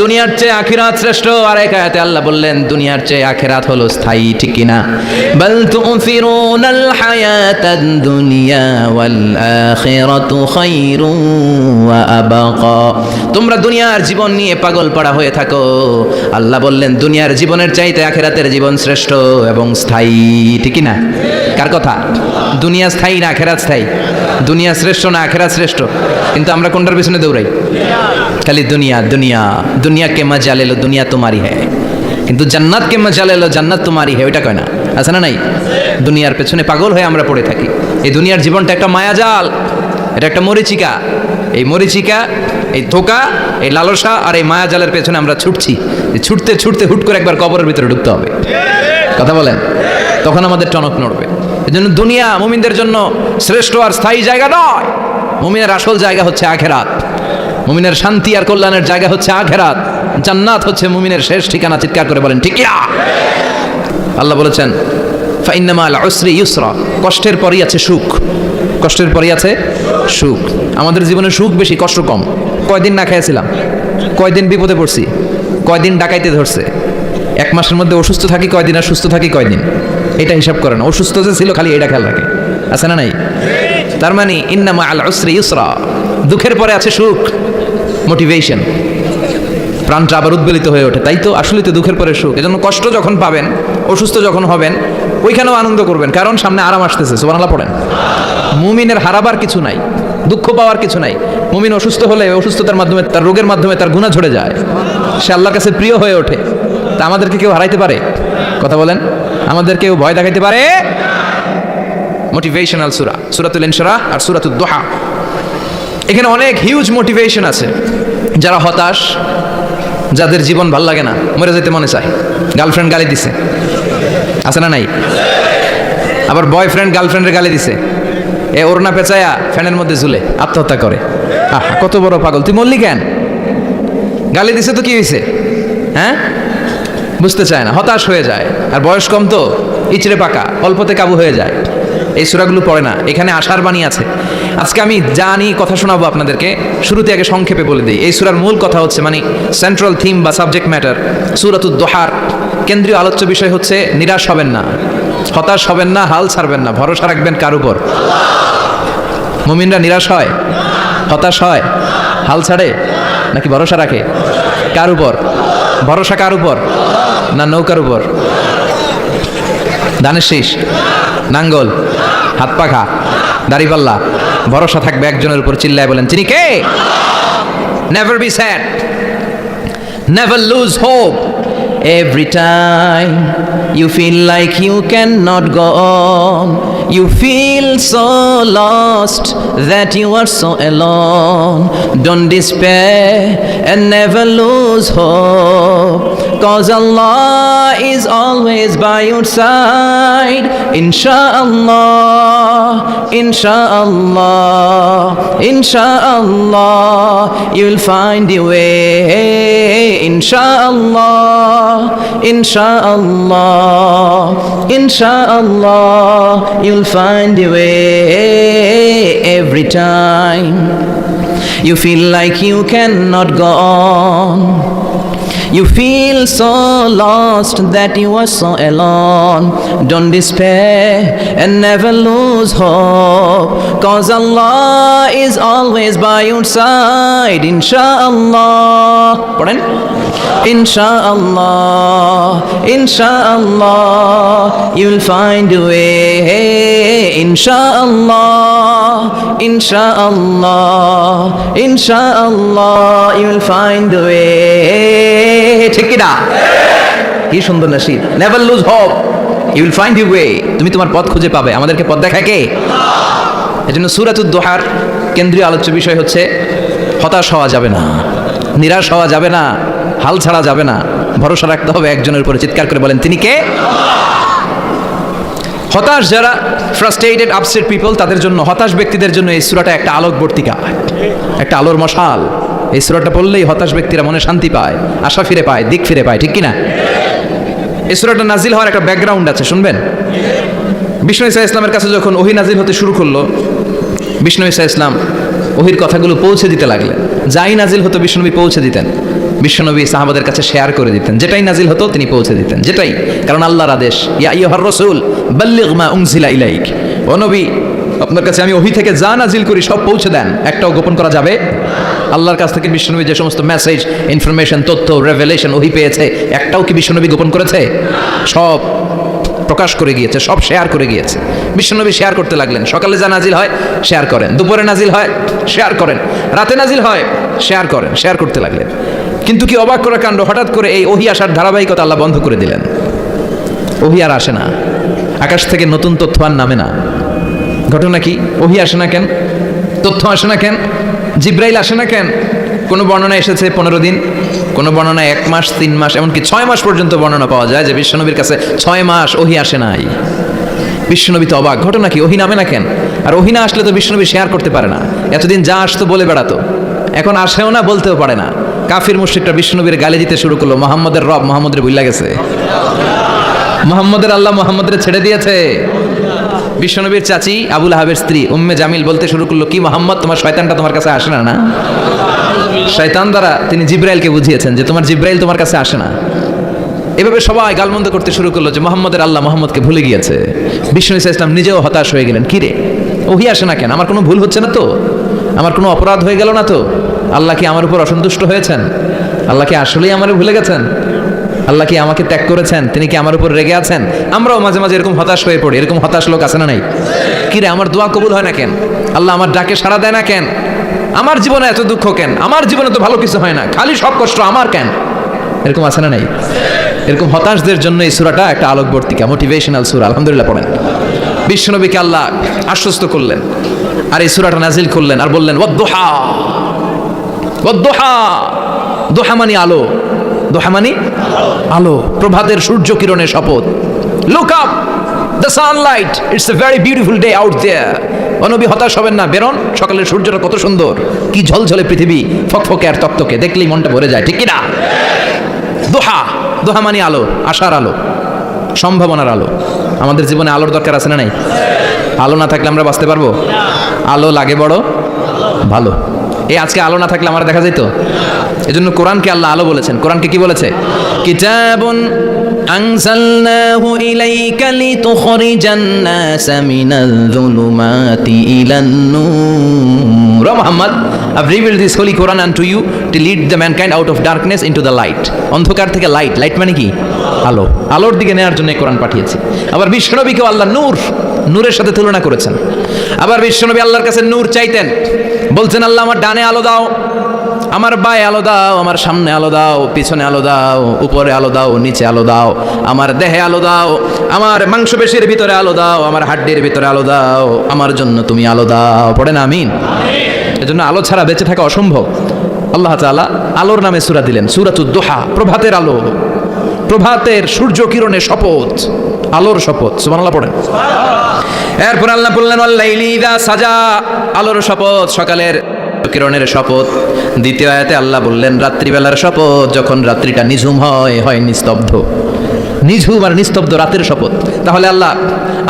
দুনিয়ার চেয়ে আখিরাত শ্রেষ্ঠ। আর এক আয়াতে আল্লাহ বললেন দুনিয়ার চেয়ে আখিরাত হলো স্থায়ী, ঠিক কিনা? বাল তুফিরুনাল হায়াতাদ দুনিয়া ওয়াল আখিরাতু খায়রুন ওয়া আবাকা। তোমরা দুনিয়ার জীবন নিয়ে পাগল পাড়া হয়ে থাকো, আল্লাহ বললেন দুনিয়ার জীবনের চাইতে আখিরাতের জীবন শ্রেষ্ঠ এবং স্থায়ী, ঠিক কিনা? কার কথা? দুনিয়া স্থায়ী না আখিরাত স্থায়ী? দুনিয়া শ্রেষ্ঠ না আখিরাত শ্রেষ্ঠ? কিন্তু আমরা কোনটার পিছনে দৌড়াই? খালি দুনিয়া দুনিয়া। দুনিয়া কে মজা লে লো, দুনিয়া তোমারি হ্যায়। কিন্তু জান্নাত কে মজা লে লো, জান্নাত তোমারি হ্যায়, ওইটা কয় না, আছে না নাই? দুনিয়ার পেছনে পাগল হয়ে আমরা পড়ে থাকি। এই দুনিয়ার জীবনটা একটা মায়াজাল, এটা একটা মরিচিকা। এই মরিচিকা, এই ধোকা, এই লালসা আর এই মায়াজালের পেছনে আমরা ছুটছি। ছুটতে ছুটতে হুট করে একবার কবরের ভিতরে ঢুকতে হবে। কথা বলেন, তখন আমাদের টনক নড়বে। এই জন্য দুনিয়া মুমিনদের জন্য শ্রেষ্ঠ আর স্থায়ী জায়গা নয়। মুমিনের আসল জায়গা হচ্ছে আখিরাত। মুমিনের শান্তি আর কল্যাণের জায়গা হচ্ছে আখিরাত। জান্নাত হচ্ছে মুমিনের শেষ ঠিকানা। চিৎকার করে বলেন ঠিক কিনা? আল্লাহ বলেছেন ফাইন্না মাল উসরি ইউসরা, কষ্টের পরই আছে সুখ। কষ্টের পরই আছে সুখ। আমাদের জীবনে সুখ বেশি, কষ্ট কম। কয়দিন না খেয়েছিলাম, কয়দিন বিপদে পড়ছি, কয়দিন ডাকাইতে ধরছে, এক মাসের মধ্যে অসুস্থ থাকি কয়দিন আর সুস্থ থাকি কয়দিন, এটা হিসাব করেন। অসুস্থ যে ছিল খালি এটা খেয়াল রাখে, আছে না নাই? তার মানে ইন্না মাল উসরি ইউসরা, দুঃখের পরে আছে সুখ, মোটিভেশন। প্রাণটা আবার উদ্বেলিত হয়ে ওঠে। তাই তো, আসলেই তো দুঃখের পরে সুখ। এজন্য কষ্ট যখন পাবেন, অসুস্থ যখন হবেন, ওইখানেও আনন্দ করবেন, কারণ সামনে আরাম আসতেছে। সুবহানাল্লাহ পড়েন। মুমিনের হারাবার কিছু নাই, দুঃখ পাওয়ার কিছু নাই। মুমিন অসুস্থ হলে অসুস্থতার মাধ্যমে, তার রোগের মাধ্যমে তার গুনাহ ঝরে যায়, সে আল্লাহর কাছে প্রিয় হয়ে ওঠে। তা আমাদেরকে কেউ হারাইতে পারে? কথা বলেন, আমাদের কেউ ভয় দেখাইতে পারে? মোটিভেশনাল সূরা, সূরাতুল ইনশিরাহ আর সূরাতুদ দুহা, এখানে অনেক হিউজ মোটিভেশন আছে। যারা হতাশ, যাদের জীবন ভাল লাগে না, মরে যেতে মনে চায়, গার্লফ্রেন্ড গালি দিছে, আছে না নাই? আবার বয়ফ্রেন্ড গার্লফ্রেন্ডের গালি দিছে, এ ওড়না পেঁচায়া ফ্যানের মধ্যে ঝুলে আত্মহত্যা করে। কত বড় পাগল, তুই মরলি কেন? গালি দিছে তো কি হয়েছে? হ্যাঁ, বুঝতে চায় না, হতাশ হয়ে যায়। আর বয়স কম তো, ইচড়ে পাকা, অল্পতে কাবু হয়ে যায়। এই সূরাগুলো পড়ে না, এখানে আশার বাণী আছে। আজকে আমি জানি কথা শোনাবো আপনাদেরকে, শুরুতে আগে সংক্ষেপে বলে দিই। এই সূরার মূল কথা হচ্ছে, মানে সেন্ট্রাল থিম বা সাবজেক্ট ম্যাটার, সূরাতুদ দুহার কেন্দ্রীয় আলোচ্য বিষয় হচ্ছে নিরাশ হবেন না, হতাশ হবেন না, হাল ছাড়বেন না, ভরসা রাখবেন কার উপর? মুমিনরা নিরাশ হয়, হতাশ হয়, হাল ছাড়ে নাকি ভরসা রাখে? কার উপর ভরসা? কার উপর? না নৌকার উপর? ধানের শীষ, নাঙ্গল, হাত পাখা, দাড়িপাল্লা, ভরসা থাকবে একজনের উপর। চিল্লায় বলেন তিনি কে? Never be sad, never lose hope. Every time you feel like you cannot go on, you feel so lost that you are so alone. Don't despair and never lose hope, 'cause Allah is always by your side. Insha'Allah, Insha'Allah, Insha'Allah, you'll find your way. Insha'Allah, Insha'Allah, Insha'Allah, you'll find your way. Every time you feel like you cannot go on, you feel so lost that you are so alone. Don't despair and never lose hope, 'cause Allah is always by your side. Insha'Allah, পড়েন। Insha'Allah, Insha'Allah, you'll find a way. Insha'Allah, Insha'Allah, Insha'Allah, you'll find a way. ঠিক কি না? কি সুন্দর নাশিদ। Never lose hope, you will find you way. তুমি তোমার পথ খুঁজে পাবে। আমাদেরকে পথ দেখায় কে? এজন্য সূরাতুদ দুহার কেন্দ্রীয় আলোচ্য বিষয় হচ্ছে হতাশ হওয়া যাবে না, নিরাশ হওয়া যাবে না, হাল ছাড়া যাবে না, ভরসা রাখতে হবে একজনের উপরে। চিৎকার করে বলেন তিনি কে? হতাশ যারা, ফ্রাস্ট্রেটেড আপসেট পিপল, তাদের জন্য, হতাশ ব্যক্তিদের জন্য এই সূরাটা একটা আলোকবর্তিকা, একটা আলোর মশাল। এই সূরাটা পড়লেই হতাশ ব্যক্তিরা মনে শান্তি পায়, আশা ফিরে পায়, দিক ফিরে পায়, ঠিক কিনা? এই সূরাটা নাজিল হওয়ার একটা ব্যাকগ্রাউন্ড আছে, শুনবেন। বিষ্ণু ঈসা ইসলামের কাছে যখন ওহী নাজিল হতে শুরু করলো, বিষ্ণু ঈসা ইসলাম ওহীর কথাগুলো পৌঁছে দিতে লাগলেন। যাই নাজিল হতো বিষ্ণুনবী পৌঁছে দিতেন। বিশ্বনবী সাহাবাদের কাছে শেয়ার করে দিতেন, যেটাই নাজিল হতো তিনি পৌঁছে দিতেন, যেটাই, কারণ আল্লাহর আদেশ, ইয়া আইয়ুহার রাসূল বাল্লিগ মা উনজিলা ইলাইক, ও নবী আপনার কাছে আমি ওহী থেকে যা নাজিল করি সব পৌঁছে দেন, একটাও গোপন করা যাবে। আল্লাহর কাছ থেকে বিশ্বনবী যে সমস্ত মেসেজ, ইনফরমেশন, তথ্য, রেভেলেশন ওহী পেয়েছে, একটাও কি বিশ্বনবী গোপন করেছে? সব প্রকাশ করে গিয়েছে, সব শেয়ার করে গিয়েছে। বিশ্বনবী শেয়ার করতে লাগলেন, সকালে যা নাজিল হয় শেয়ার করেন, দুপুরে নাজিল হয় শেয়ার করেন, রাতে নাজিল হয় শেয়ার করেন, শেয়ার করতে লাগলেন। কিন্তু কি অবাক করা কাণ্ড, হঠাৎ করে এই ওহী আসার ধারাবাহিকতা আল্লাহ বন্ধ করে দিলেন। ওহী আর আসে না, আকাশ থেকে নতুন তথ্য আর নামে না। ঘটনা কি? ওহী আসে না কেন? তথ্য আসে না কেন? জিব্রাইল আসে না কেন? কোনো বর্ণনা এসেছে 15 দিন, কোনো বর্ণনা 1 মাস, 3 মাস, এমনকি 6 মাস পর্যন্ত বর্ণনা পাওয়া যায় যে বিশ্বনবীর কাছে 6 মাস ওহী আসে নাই। বিশ্বনবী তো অবাক, ঘটনা কি? ওহী নামে না কেন? আর ওহী না আসলে তো বিশ্বনবী শেয়ার করতে পারে না। এতদিন যা আসতো বলে বেড়াতো, এখন আসেও না, বলতেও পারে না। কাফির মুশরিকরা বিশ্বনবীর গালি দিতে শুরু করলো, মুহাম্মদের রব মুহাম্মদের ভুলে গেছে, মুহাম্মদের আল্লাহ মুহাম্মদের ছেড়ে দিয়েছে। বিশ্বনবীর চাচি আবু লাহাবের স্ত্রী উম্মে জামিল বলতে শুরু করলো, কি মুহাম্মদ, তোমার শয়তানটা তোমার কাছে আসে না? না, শয়তান দ্বারা তিনি জিব্রাইলকে বুঝিয়েছেন যে তোমার জিব্রাইল তোমার কাছে আসে না। এভাবে সবাই গালমন্দ করতে শুরু করলো যে মুহাম্মদের আল্লাহ মুহাম্মদকে ভুলে গিয়েছে। বিষ্ণু ইসলাম নিজেও হতাশ হয়ে গেলেন, কি রে ওহী আসে না কেন? আমার কোনো ভুল হচ্ছে না তো? আমার কোনো অপরাধ হয়ে গেল না তো? আল্লাহ কি আমার উপর অসন্তুষ্ট হয়েছেন? আল্লাহ কি আসলেই আমারে ভুলে গেছেন? আল্লাহ কি আমাকে ত্যাগ করেছেন? তিনি কি আমার উপর রেগে আছেন? আমরাও মাঝে মাঝে এরকম হতাশ হয়ে পড়ি। এরকম হতাশ লোক আছে না নাই? কি রে, আমার দোয়া কবুল হয় না কেন? আল্লাহ আমার ডাকে সাড়া দেয় না কেন? আমার জীবনে এত দুঃখ কেন? আমার জীবনে তো ভালো কিছু হয় না, খালি সব কষ্ট আমার কেন? এরকম আছে না নাই? এরকম হতাশদের জন্য এই সূরাটা একটা আলোকবর্তিকা, মোটিভেশনাল সূরা। আলহামদুলিল্লাহ পড়েন। বিশ্বনবীকে আল্লাহ আশ্বস্ত করলেন আর এই সূরাটা নাজিল করলেন আর বললেন ওয়াদ-দুহা, ওয়াদ-দুহা, দুহা মানে আলো, দুহা মানে আলো, প্রভাতের সূর্য কিরণের শপথ। Look up the sunlight, it's a very beautiful day out there. ও নবী হতাশ হবেন না, বেরোন, সকালের সূর্যটা কত সুন্দর, কি ঝলঝলে পৃথিবী, ফকফকে আর তকতকে, দেখলেই মনটা ভরে যায়, ঠিক কি না? দোহা, দোহা মানে আলো, আশার আলো, সম্ভাবনার আলো। আমাদের জীবনে আলোর দরকার আছে না নাই? আলো না থাকলে আমরা বাঁচতে পারবো? আলো লাগে বড় ভালো। এই আজকে আলো না থাকলে আমার দেখা যেত? এজন্য কোরআনকে আল্লাহ আলো বলেছেন। কোরআনকে কি বলেছে? কিতাবুন আনজালনাহু ইলাইকা লিতুখরিজান নাসা মিনাল যুলুমাতি ইলান নূর। ও Muhammad, I've revealed this holy Quran unto you to lead the mankind out of darkness into the light. অন্ধকার থেকে লাইট, লাইট মানে কি? আলো, আলোর দিকে নেওয়ার জন্য কোরআন পাঠিয়েছি। আবার বিশ্বনবীকেও আল্লাহ নূর, নূরের সাথে তুলনা করেছেন। আবার বিশ্বনবী আল্লাহর কাছে নূর চাইতেন, বলছেন আল্লাহ আমার ডানে আলো দাও, আমার বায়ে আলো দাও, আমার সামনে আলো দাও, পিছনে আলো দাও, উপরে আলো দাও, নিচে আলো দাও, আমার দেহে আলো দাও, আমার মাংসপেশির ভিতরে আলো দাও, আমার হাড্ডির ভিতরে আলো দাও, আমার জন্য তুমি আলো দাও। পড়েন আমিন। এজন্য আলো ছাড়া বেঁচে থাকা অসম্ভব। আল্লাহ তাআলা আলোর নামে সূরা দিলেন, সূরাতুদ দুহা, প্রভাতের আলো, প্রভাতের সূর্য কিরণের শপথ, আলোর শপথ। সুবহানাল্লাহ পড়েন। এরপর আল্লাহ বললেন ওয়াল লাইলি ইযা সাজা, আলোর শপথ, সকালের কিরণের শপথ। দ্বিতীয় আয়াতে আল্লাহ বললেন রাত্রিবেলার শপথ, যখন রাত্রিটা নিঝুম হয়, হয় নিস্তব্ধ, নিঝুম আর নিস্তব্ধ রাতের শপথ। তাহলে আল্লাহ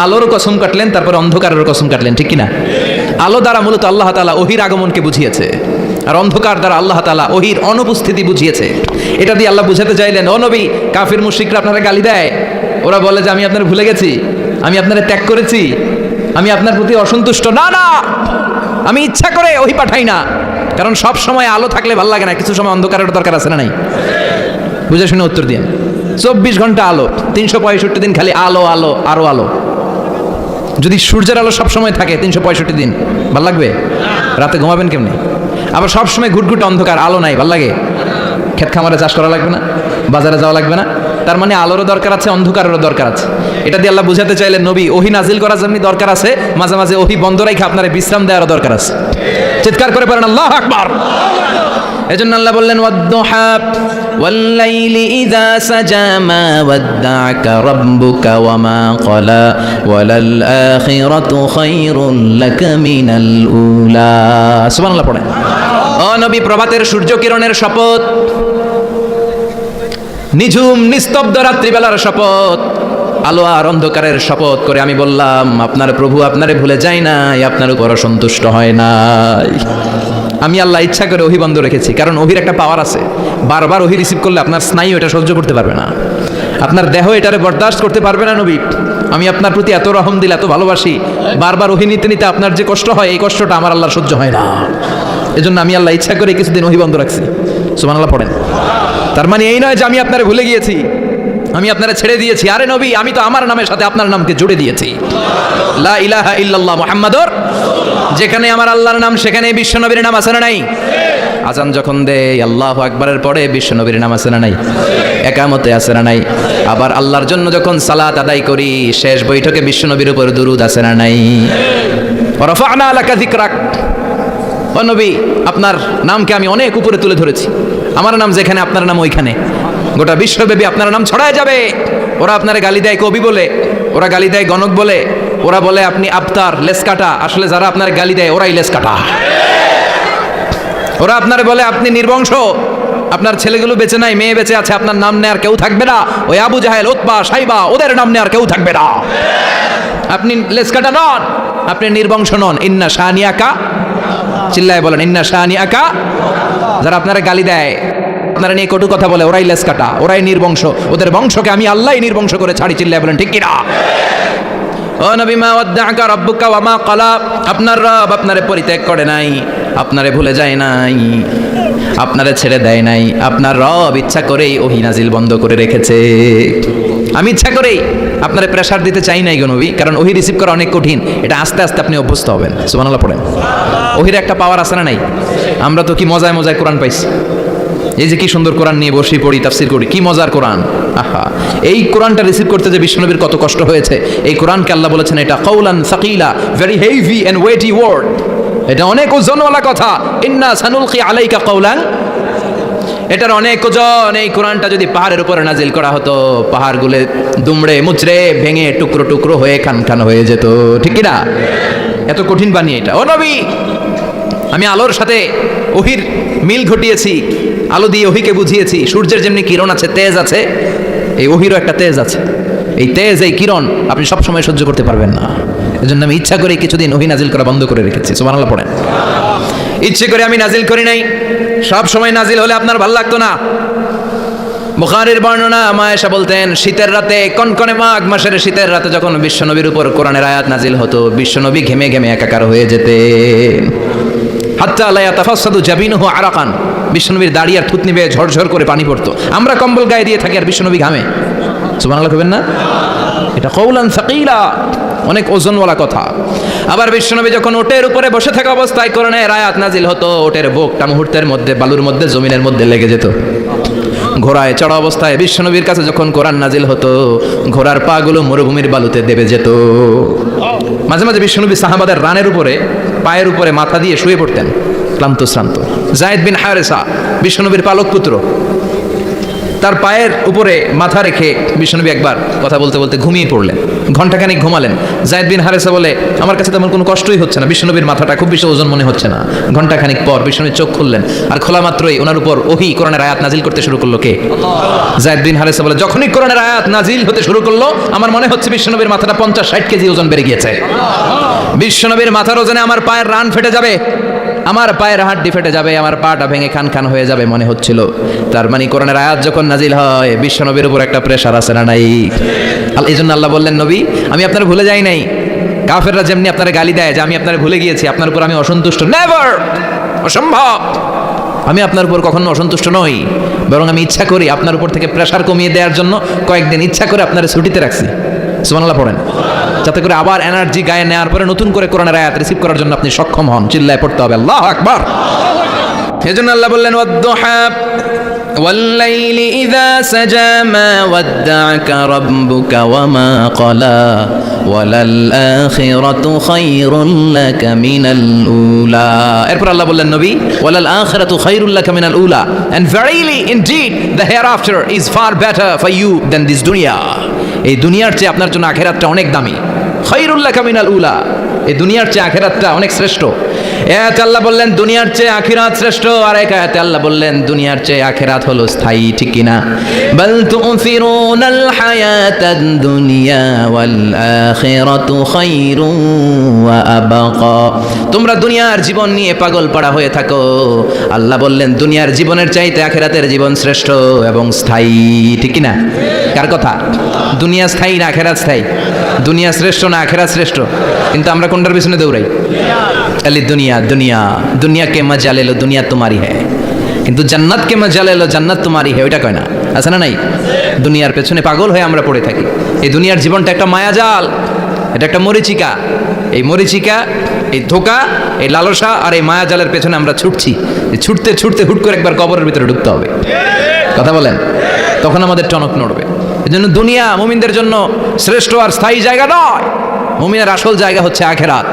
আলোর কসম কাটলেন, তারপর অন্ধকারের কসম কাটলেন, ঠিক কিনা? আলো দ্বারা মূলত আল্লাহ তাআলা ওহীর আগমনকে বুঝিয়েছে, আর অন্ধকার দ্বারা আল্লাহ তাআলা ওহীর অনুপস্থিতি বুঝিয়েছে। এটা দিয়ে আল্লাহ বুঝাতে চাইলেন, ও নবী, কাফির মুশরিকরা আপনারা গালি দেয়, ওরা বলে যে আমি আপনার ভুলে গেছি, আমি আপনারা ত্যাগ করেছি, আমি আপনার প্রতি অসন্তুষ্ট। না না, আমি ইচ্ছা করে ওহী পাঠাই না, কারণ সব সময় আলো থাকলে ভালো লাগে না, কিছু সময় অন্ধকারের দরকার আছে না নাই? বুঝে শুনে উত্তর দিন। 24 ঘন্টা আলো, 365 দিন খালি আলো আলো আরো আলো। যদি সূর্যের আলো সব সময় থাকে 365 দিন, ভাল লাগবে? রাতে ঘুমাবেন কেমনে? আবার সব সময় ঘুটঘুটে অন্ধকার, আলো নাই, ভাল লাগে? ক্ষেত খামারে চাষ করা লাগবে না, বাজারে যাওয়া লাগবে না। তার মানে আলোরও দরকার আছে, অন্ধকারেরও দরকার আছে। এটা দিয়ে আল্লাহ বুঝাতে চাইলেন নবী ওহী নাজিল করার জন্য দরকার আছে, মাঝে মাঝে ওহী বন্ধ রাখে আপনার বিশ্রাম দেওয়ারও দরকার আছে। চিৎকার করে পড়েন আল্লাহু আকবার। এজন্য আল্লাহ বললেন ওয়াদ-দুহা ওয়াল লাইলি ইযা সাজা মা ওয়াদ্দা'কা রাব্বুকা ওয়া মা ক্বালা ওয়ালাল আখিরাতু খায়রুল লাকা মিনাল উলা। সুবহানাল্লাহ পড়েন। ও নবী, প্রভাতের সূর্য কিরণের শপথ, নিঝুম নিস্তব্ধ রাত্রিবেলার শপথ, আলো আর অন্ধকারের শপথ করে আমি বললাম আপনার প্রভু আপনারে ভুলে যায় নাই, আপনার উপর অসন্তুষ্ট হয় নাই। আমি আল্লাহ ইচ্ছা করে ওহী বন্ধ রেখেছি, কারণ ওহির একটা পাওয়ার আছে। বারবার ওহী রিসিভ করলে আপনার স্নায়ু এটা সহ্য করতে পারবে না, আপনার দেহ এটারে বরদাস্ত করতে পারবে না। নবী, আমি আপনার প্রতি এত রহম দিল, এত ভালোবাসি, বারবার ওহী নিতে নিতে আপনার যে কষ্ট হয়, এই কষ্টটা আমার আল্লাহর সহ্য হয় না। এজন্য আমি আল্লাহ ইচ্ছা করে কিছুদিন ওহী বন্ধ রাখছি। সুবহানাল্লাহ পড়েন। তার মানে এই নয় যে আমি আপনারে ভুলে গিয়েছি, আমি আপনারা ছেড়ে দিয়েছি। আরে নবী, আমি তো আমার নামের সাথে আপনার নামকে জুড়ে দিয়েছি। লা ইলাহা ইল্লাল্লাহ মুহাম্মাদুর, যেখানে আমার আল্লাহর নাম সেখানে বিশ্বনবীর নাম আছে না নাই? আজান যখন দেয় আল্লাহু আকবারের পরে বিশ্বনবীর নাম আছে না নাই? একামতে আছে না নাই? আবার আল্লাহর জন্য যখন সালাত আদায় করি শেষ বৈঠকে বিশ্বনবীর উপর দুরূদ আছে না নাই? রাফা'না লাকা যিকরাক, ও নবী, আপনার নামকে আমি অনেক উপরে তুলে ধরেছি। আমার নাম যেখানে আপনার নাম ওইখানে, গোটা বিশ্বব্যাপী আপনার নাম ছড়ায় যাবে। ওরা আপনারে গালি দেয় কবি বলে, ওরা গালি দেয় গণক বলে, ওরা বলে আপনি আবতার, লেস কাটা। আসলে যারা আপনার গালি দেয় ওরাই লেস কাটা। ওরা আপনারে বলে আপনি নির্বংশ, আপনার ছেলেগুলো বেঁচে নাই, মেয়ে বেঁচে আছে, আপনার নাম নেয়ার কেউ থাকবে না। ওই আবু জাহেল, উতবা, সাইবা, ওদের নাম নেয়ার কেউ থাকবে না। আপনি লেস কাটা নন, আপনি নির্বংশ নন। ইন্না শানিয়াকা, চিল্লায় বলেন ইন্না শানিয়াকা। যারা আপনারা গালি দেয়, আপনারা নিয়ে কটু কথা বলে, ওরাই লেস কাটা, ওরাই নির্বংশ। ওদের বংশকে আমি আল্লাহই নির্বংশ করে ছাড়ি। চিল্লায় বলেন ঠিক কিনা? ও নবী, মা ওয়াদ্দাআকা রাব্বুকা ওয়া মা ক্বালা, আপনার রব আপনারে পরিত্যাগ করে নাই, আপনারে ভুলে যায় নাই, আপনারে ছেড়ে দেয় নাই। আপনার রব ইচ্ছা করেই ওহী নাজিল বন্ধ করে রেখেছে। আমি ইচ্ছা করেই আপনারে প্রেসার দিতে চাই নাই গো নবী, কারণ ওহী রিসিভ করা অনেক কঠিন। এটা আস্তে আস্তে আপনি অভ্যস্ত হবেন। সুবহানাল্লাহ পড়েন। ওহীর একটা পাওয়ার আছে না নাই? আমরা তো কি মজায় মজায় কোরআন পাইছি। এই যে কি সুন্দর কোরআন নিয়ে বসি, পড়ি, তাফসির করি, কি মজার কোরআন। আহা, এই কোরআনটা রিসিভ করতে যে বিশ্বনবীর কত কষ্ট হয়েছে। এই কোরআনকে আল্লাহ বলেছেন এটা কাউলান সাকিলা, very heavy and weighty word, এটা অনেক ওজনওয়ালা কথা। ইন্না সানুলকি আলাইকা কাউলান, এটার অনেক ওজন। এই কোরআনটা যদি পাহাড়ের উপরে নাজিল করা হতো, পাহাড়গুলো দুমড়ে মুচড়ে ভেঙে টুকরো টুকরো হয়ে খান খান হয়ে যেত। ঠিক কিনা? এত কঠিন বানিয়ে এটা। ও নবী, আমি আলোর সাথে ওহির মিল ঘটিয়েছি, আলো দিয়ে ওহিকে বুঝিয়েছি। সূর্যের যেমনি কিরণ আছে, তেজ আছে, এই ওহিরও একটা তেজ আছে। এই তেজ, এই কিরণ আপনি সবসময় সহ্য করতে পারবেন না। এজন্য আমি ইচ্ছা করে কিছুদিন ওহি নাজিল করা বন্ধ করে রেখেছি। সুবহানাল্লাহ পড়েন। ইচ্ছে করে আমি নাজিল করি নাই। সব সময় নাজিল হলে আপনার ভালো লাগতো না। বুখারীর বর্ণনা, মা আয়েশা বলতেন শীতের রাতে, কনকনে মাঘ মাসের শীতের রাতে যখন বিশ্বনবীর উপর কোরআনের আয়াত নাজিল হতো, বিশ্বনবী ঘেমে ঘেমে একাকার হয়ে যেতেন। হাত্তা লা ইয়াতাফাসসাদু জাবিনুহু আরাকান, বিশ্বনবীর দাড়ি আর থুতনি বেয়ে ঝরঝর করে পানি পড়তো। আমরা কম্বল গায়ে দিয়ে থাকি আর বিশ্বনবী ঘামে। সুবহানাল্লাহ কইবেন না? এটা কওলান সাকিলা, অনেক ওজনওয়ালা কথা। আবার বিশ্বনবী যখন ওটের উপরে বসে থাকা অবস্থায় কোরআনের আয়াত নাজিল হতো, ওটের বুকটা মুহূর্তের মধ্যে বালুর মধ্যে, জমিনের মধ্যে লেগে যেত। ঘোড়ায় চড়া অবস্থায় বিশ্বনবীর কাছে যখন কোরআন নাজিল হতো, ঘোড়ার পাগুলো মরুভূমির বালুতে দেবে যেত। মাঝে মাঝে বিশ্বনবী সাহাবাদের রানের উপরে, পায়ের উপরে মাথা দিয়ে শুয়ে পড়তেন, ক্লান্ত শ্রান্ত। যায়েদ বিন হারেসা, বিশ্বনবীর পালক পুত্র, তার পায়ের উপরে মাথা রেখে বিশ্বনবী একবার কথা বলতে বলতে ঘুমিয়ে পড়লেন। ঘন্টাখানিক ঘুমালেন। যায়েদ বিন হারেসা বলে, আমার কাছে তেমন কোনো কষ্টই হচ্ছে না, বিশ্বনবীর মাথাটা খুব বেশি ওজন মনে হচ্ছে না। ঘন্টাখানিক পর বিশ্বনবী চোখ খুললেন, আর খোলা মাত্রই ওনার উপর ওহী কোরআনের আয়াত নাজিল করতে শুরু করলো। কে? যায়েদ বিন হারেসা বলে, যখনই কোরআনের আয়াত নাজিল হতে শুরু করলো, আমার মনে হচ্ছে বিশ্বনবীর মাথাটা 50-60 কেজি ওজন বেড়ে গিয়েছে। বিশ্বনবীর মাথার ওজনে আমার পায়ের রান ফেটে যাবে, আমার পায়ের হাড্ডি ফেটে যাবে, আমার পাটা ভেঙে খান খান হয়ে যাবে মনে হচ্ছিল। তার মানে কোরআনের আয়াত যখন নাজিল হয়, বিশ্বনবীর উপর একটা প্রেশার আছে না নাই? এই জন্য আল্লাহ বললেন, নবী আমি আপনার ভুলে যাই নাই। কাফেররা যেমনি আপনারা গালি দেয় যে আমি আপনার ভুলে গিয়েছি, আপনার উপর আমি অসন্তুষ্ট, নেভার, অসম্ভব। আমি আপনার উপর কখনো অসন্তুষ্ট নই, বরং আমি ইচ্ছা করি আপনার উপর থেকে প্রেশার কমিয়ে দেওয়ার জন্য কয়েকদিন ইচ্ছা করে আপনার ছুটিতে রাখছি। সুবহানাল্লাহ পড়েন, যাতে করে আবার এনার্জি গায়ে নেওয়ার পরে নতুন করে কোরআনের আয়াত রিসিভ করার জন্য আপনি সক্ষম হন। চিল্লায় পড়তে হবে আল্লাহু আকবার। এজন্য আল্লাহ বললেন, ওয়াদ-দুহা ওয়াল-লাইলি ইযা সাজা মা ওয়াদ্দা'আকা রাব্বুকা ওয়া মা ক্বালা ওয়ালাল আখিরাতু খায়রুল লাকা মিনাল উলা। এরপর আল্লাহ বললেন, নবী ওয়ালাল আখিরাতু খায়রুল লাকা মিনাল উলা, and verily indeed the hereafter is far better for you than this dunya. এই দুনিয়ার চেয়ে আপনার জন্য আখিরাতটা অনেক দামি। খায়রুল লাকা মিনাল উলা, এই দুনিয়ার চেয়ে আখিরাতটা অনেক শ্রেষ্ঠ। এক আল্লাহ বললেন দুনিয়ার চেয়ে আখিরাত শ্রেষ্ঠ, আর এক আয়াতে আল্লাহ বললেন দুনিয়ার চেয়ে আখিরাত হলো স্থায়ী, ঠিক কিনা? বাল তুফিরুনাল হায়াতাদ দুনিয়া ওয়াল আখিরাতু খায়রুন ওয়া আবকা। তোমরা দুনিয়ার জীবন নিয়ে পাগল পাড়া হয়ে থাকো, আল্লাহ বললেন দুনিয়ার জীবনের চাইতে আখিরাতের জীবন শ্রেষ্ঠ এবং স্থায়ী, ঠিক কিনা? কার কথা? দুনিয়া স্থায়ী না আখিরাত স্থায়ী? দুনিয়া শ্রেষ্ঠ না আখিরাত শ্রেষ্ঠ? কিন্তু আমরা কোনটার পিছনে দৌড়াই? আলি দুনিয়া, দুনিয়া দুনিয়া কে মজা লে লো, দুনিয়া তোমারি হ্যায়। কিন্তু জান্নাত কে মজা লে লো, জান্নাত তোমারি হ্যায়, ওইটা কয় না, আছে না নাই? দুনিয়ার পেছনে পাগল হয়ে আমরা পড়ে থাকি। এই দুনিয়ার জীবনটা একটা মায়াজাল, এটা একটা মরিচিকা। এই মরিচিকা, এই ধোঁকা, এই লালসা আর এই মায়াজালের পেছনে আমরা ছুটছি। ছুটতে ছুটতে হুট করে একবার কবরের ভিতরে ঢুকতে হবে। কথা বলেন, তখন আমাদের টনক নড়বে। এই জন্য দুনিয়া মুমিনদের জন্য শ্রেষ্ঠ আর স্থায়ী জায়গা নয়। মুমিনের আসল জায়গা হচ্ছে আখিরাত।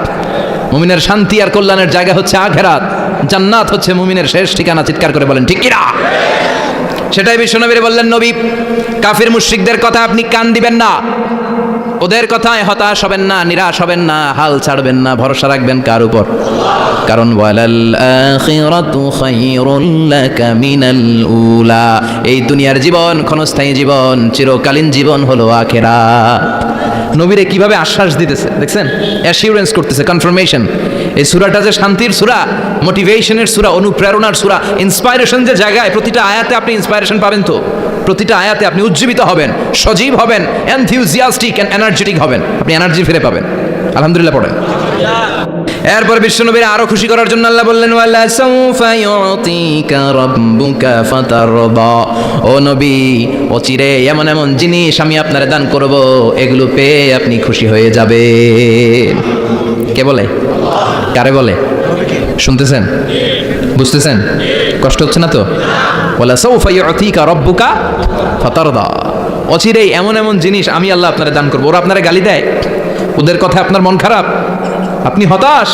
মুমিনের শান্তি আর কল্যাণের জায়গা হচ্ছে আখিরাত। জান্নাত হচ্ছে মুমিনের শেষ ঠিকানা। চিৎকার করে বলেন ঠিক কিনা? সেটাই বিশ্বনবী বললেন, নবী কাফির মুশরিকদের কথা আপনি কান দিবেন না, ওদের কথায় হতাশ হবেন না, নিরাশ হবেন না, হাল ছাড়বেন না, ভরসা রাখবেন কার উপর? কারণ ওয়ালাল আখিরাতু খায়রুল লাকা মিনাল উলা, এই দুনিয়ার জীবন ক্ষণস্থায়ী জীবন, চিরকালীন জীবন হলো আখিরাত। নবীরে কিভাবে আশ্বাস দিতেছে দেখছেন, অ্যাসিউরেন্স করতেছে, কনফার্মেশন। এই সূরাটা যে শান্তির সূরা, মোটিভেশনের সূরা, অনুপ্রেরণার সূরা, ইন্সপাইরেশন যে জায়গায়, প্রতিটা আয়াতে আপনি ইন্সপাইরেশন পাবেন। তো প্রতিটা আয়াতে আপনি উজ্জীবিত হবেন, সজীব হবেন, এনথিউজিয়াস্টিক এন্ড এনার্জেটিক হবেন, আপনি এনার্জি ফিরে পাবেন। আলহামদুলিল্লাহ পড়েন। এরপর বিশ্বনবীর আরো খুশি করার জন্য আল্লাহ বললেন, ওয়ালা সাউফা ইউতিকা রাব্বুকা ফাতারদা, ও নবী অচিরে এমন এমন জিনিস আমি আপনারে দান করব, এগুলো পেয়ে আপনি খুশি হয়ে যাবেন। কে বলে? কারে বলে? শুনতেছেন? বুঝতেছেন? কষ্ট হচ্ছে না তো? ওয়ালা সাউফা ইউতিকা রাব্বুকা ফাতারদা, অচিরেই এমন এমন জিনিস আমি আল্লাহ আপনারে দান করব। ওরা আপনারে গালি দেয়, ওদের কথা আপনার মন খারাপ, আপনি হতাশ,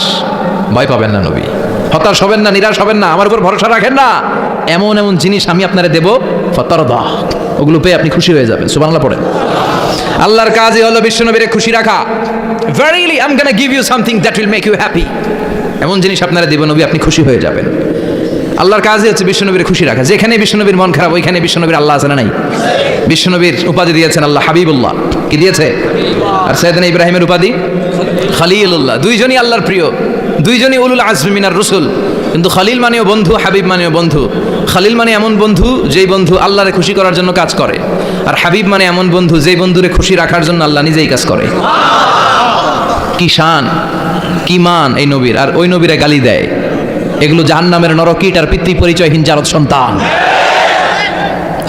ভয় পাবেন না নবী, হতাশ হবেন না, নিরাশ হবেন না, আমার উপর ভরসা রাখেন না। এমন এমন জিনিস আমি আপনারে দেব, ফাতারদা, ওগুলো পেয়ে আপনি খুশি হয়ে যাবেন। সুবহানাল্লাহ পড়েন। আল্লাহর কাজই হলো বিশ্বনবীরে খুশি রাখা। Verily I am gonna give you something that will make you happy. এমন জিনিস আপনারা দেব নবী, আপনি খুশি হয়ে যাবেন। আল্লাহর কাজই হচ্ছে বিশ্বনবীরে খুশি রাখা। যেখানে বিশ্বনবীর মন খারাপ, ওইখানে বিশ্বনবীর আল্লাহ আছে না নাই? বিশ্বনবীর উপাধি দিয়েছেন আল্লাহ হাবিবুল্লাহ, কি দিয়েছে? আর সাইয়েদনা ইব্রাহিমের উপাধি খলিলুল্লাহ। দুইজনই আল্লাহর প্রিয়, দুইজনই উলুল আজমি মিনার রসুল। কিন্তু খলিল মানেও বন্ধু, হাবিব মানেও বন্ধু। খলিল মানে এমন বন্ধু যেই বন্ধু আল্লাহরে খুশি করার জন্য কাজ করে, আর হাবিব মানে এমন বন্ধু যেই বন্ধুরে খুশি রাখার জন্য আল্লাহ নিজেই কাজ করে। কি শান, কি মান এই নবীর! আর ওই নবীরে গালি দেয়। এগুলো জাহান্নামের নরকীট আর পিতৃ পরিচয়হীন জারদ সন্তান।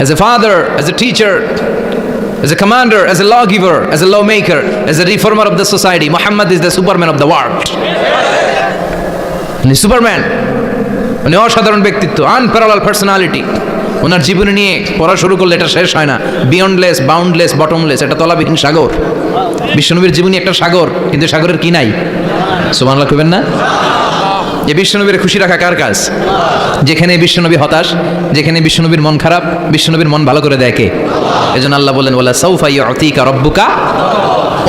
As a father, as a teacher, as a commander, as a lawgiver, as a lawmaker, as a reformer of the society, Muhammad is the Superman of the world. উনি সুপারম্যান, উনি অসাধারণ ব্যক্তিত্ব, আনপ্যারালাল পার্সোনালিটি। ওনার জীবনী নিয়ে পড়া শুরু করলে এটা শেষ হয় না। বিয়ন্ডলেস, বাউন্ডলেস, বটমলেস, এটা তলাবিহীন সাগর। বিশ্বনবীর জীবনী একটা সাগর, কিন্তু সাগরের কি নাই? সুবহানাল্লাহ কইবেন না? এই বিশ্বনবীর খুশি রাখা কার কাজ? যেখানে বিশ্বনবী হতাশ, যেখানে বিশ্বনবীর মন খারাপ, বিশ্বনবীর মন ভালো করে দেয় কে? এজন্য আল্লাহ বলেন, ওয়ালা সাউফা ইউতিকা রাব্বুকা,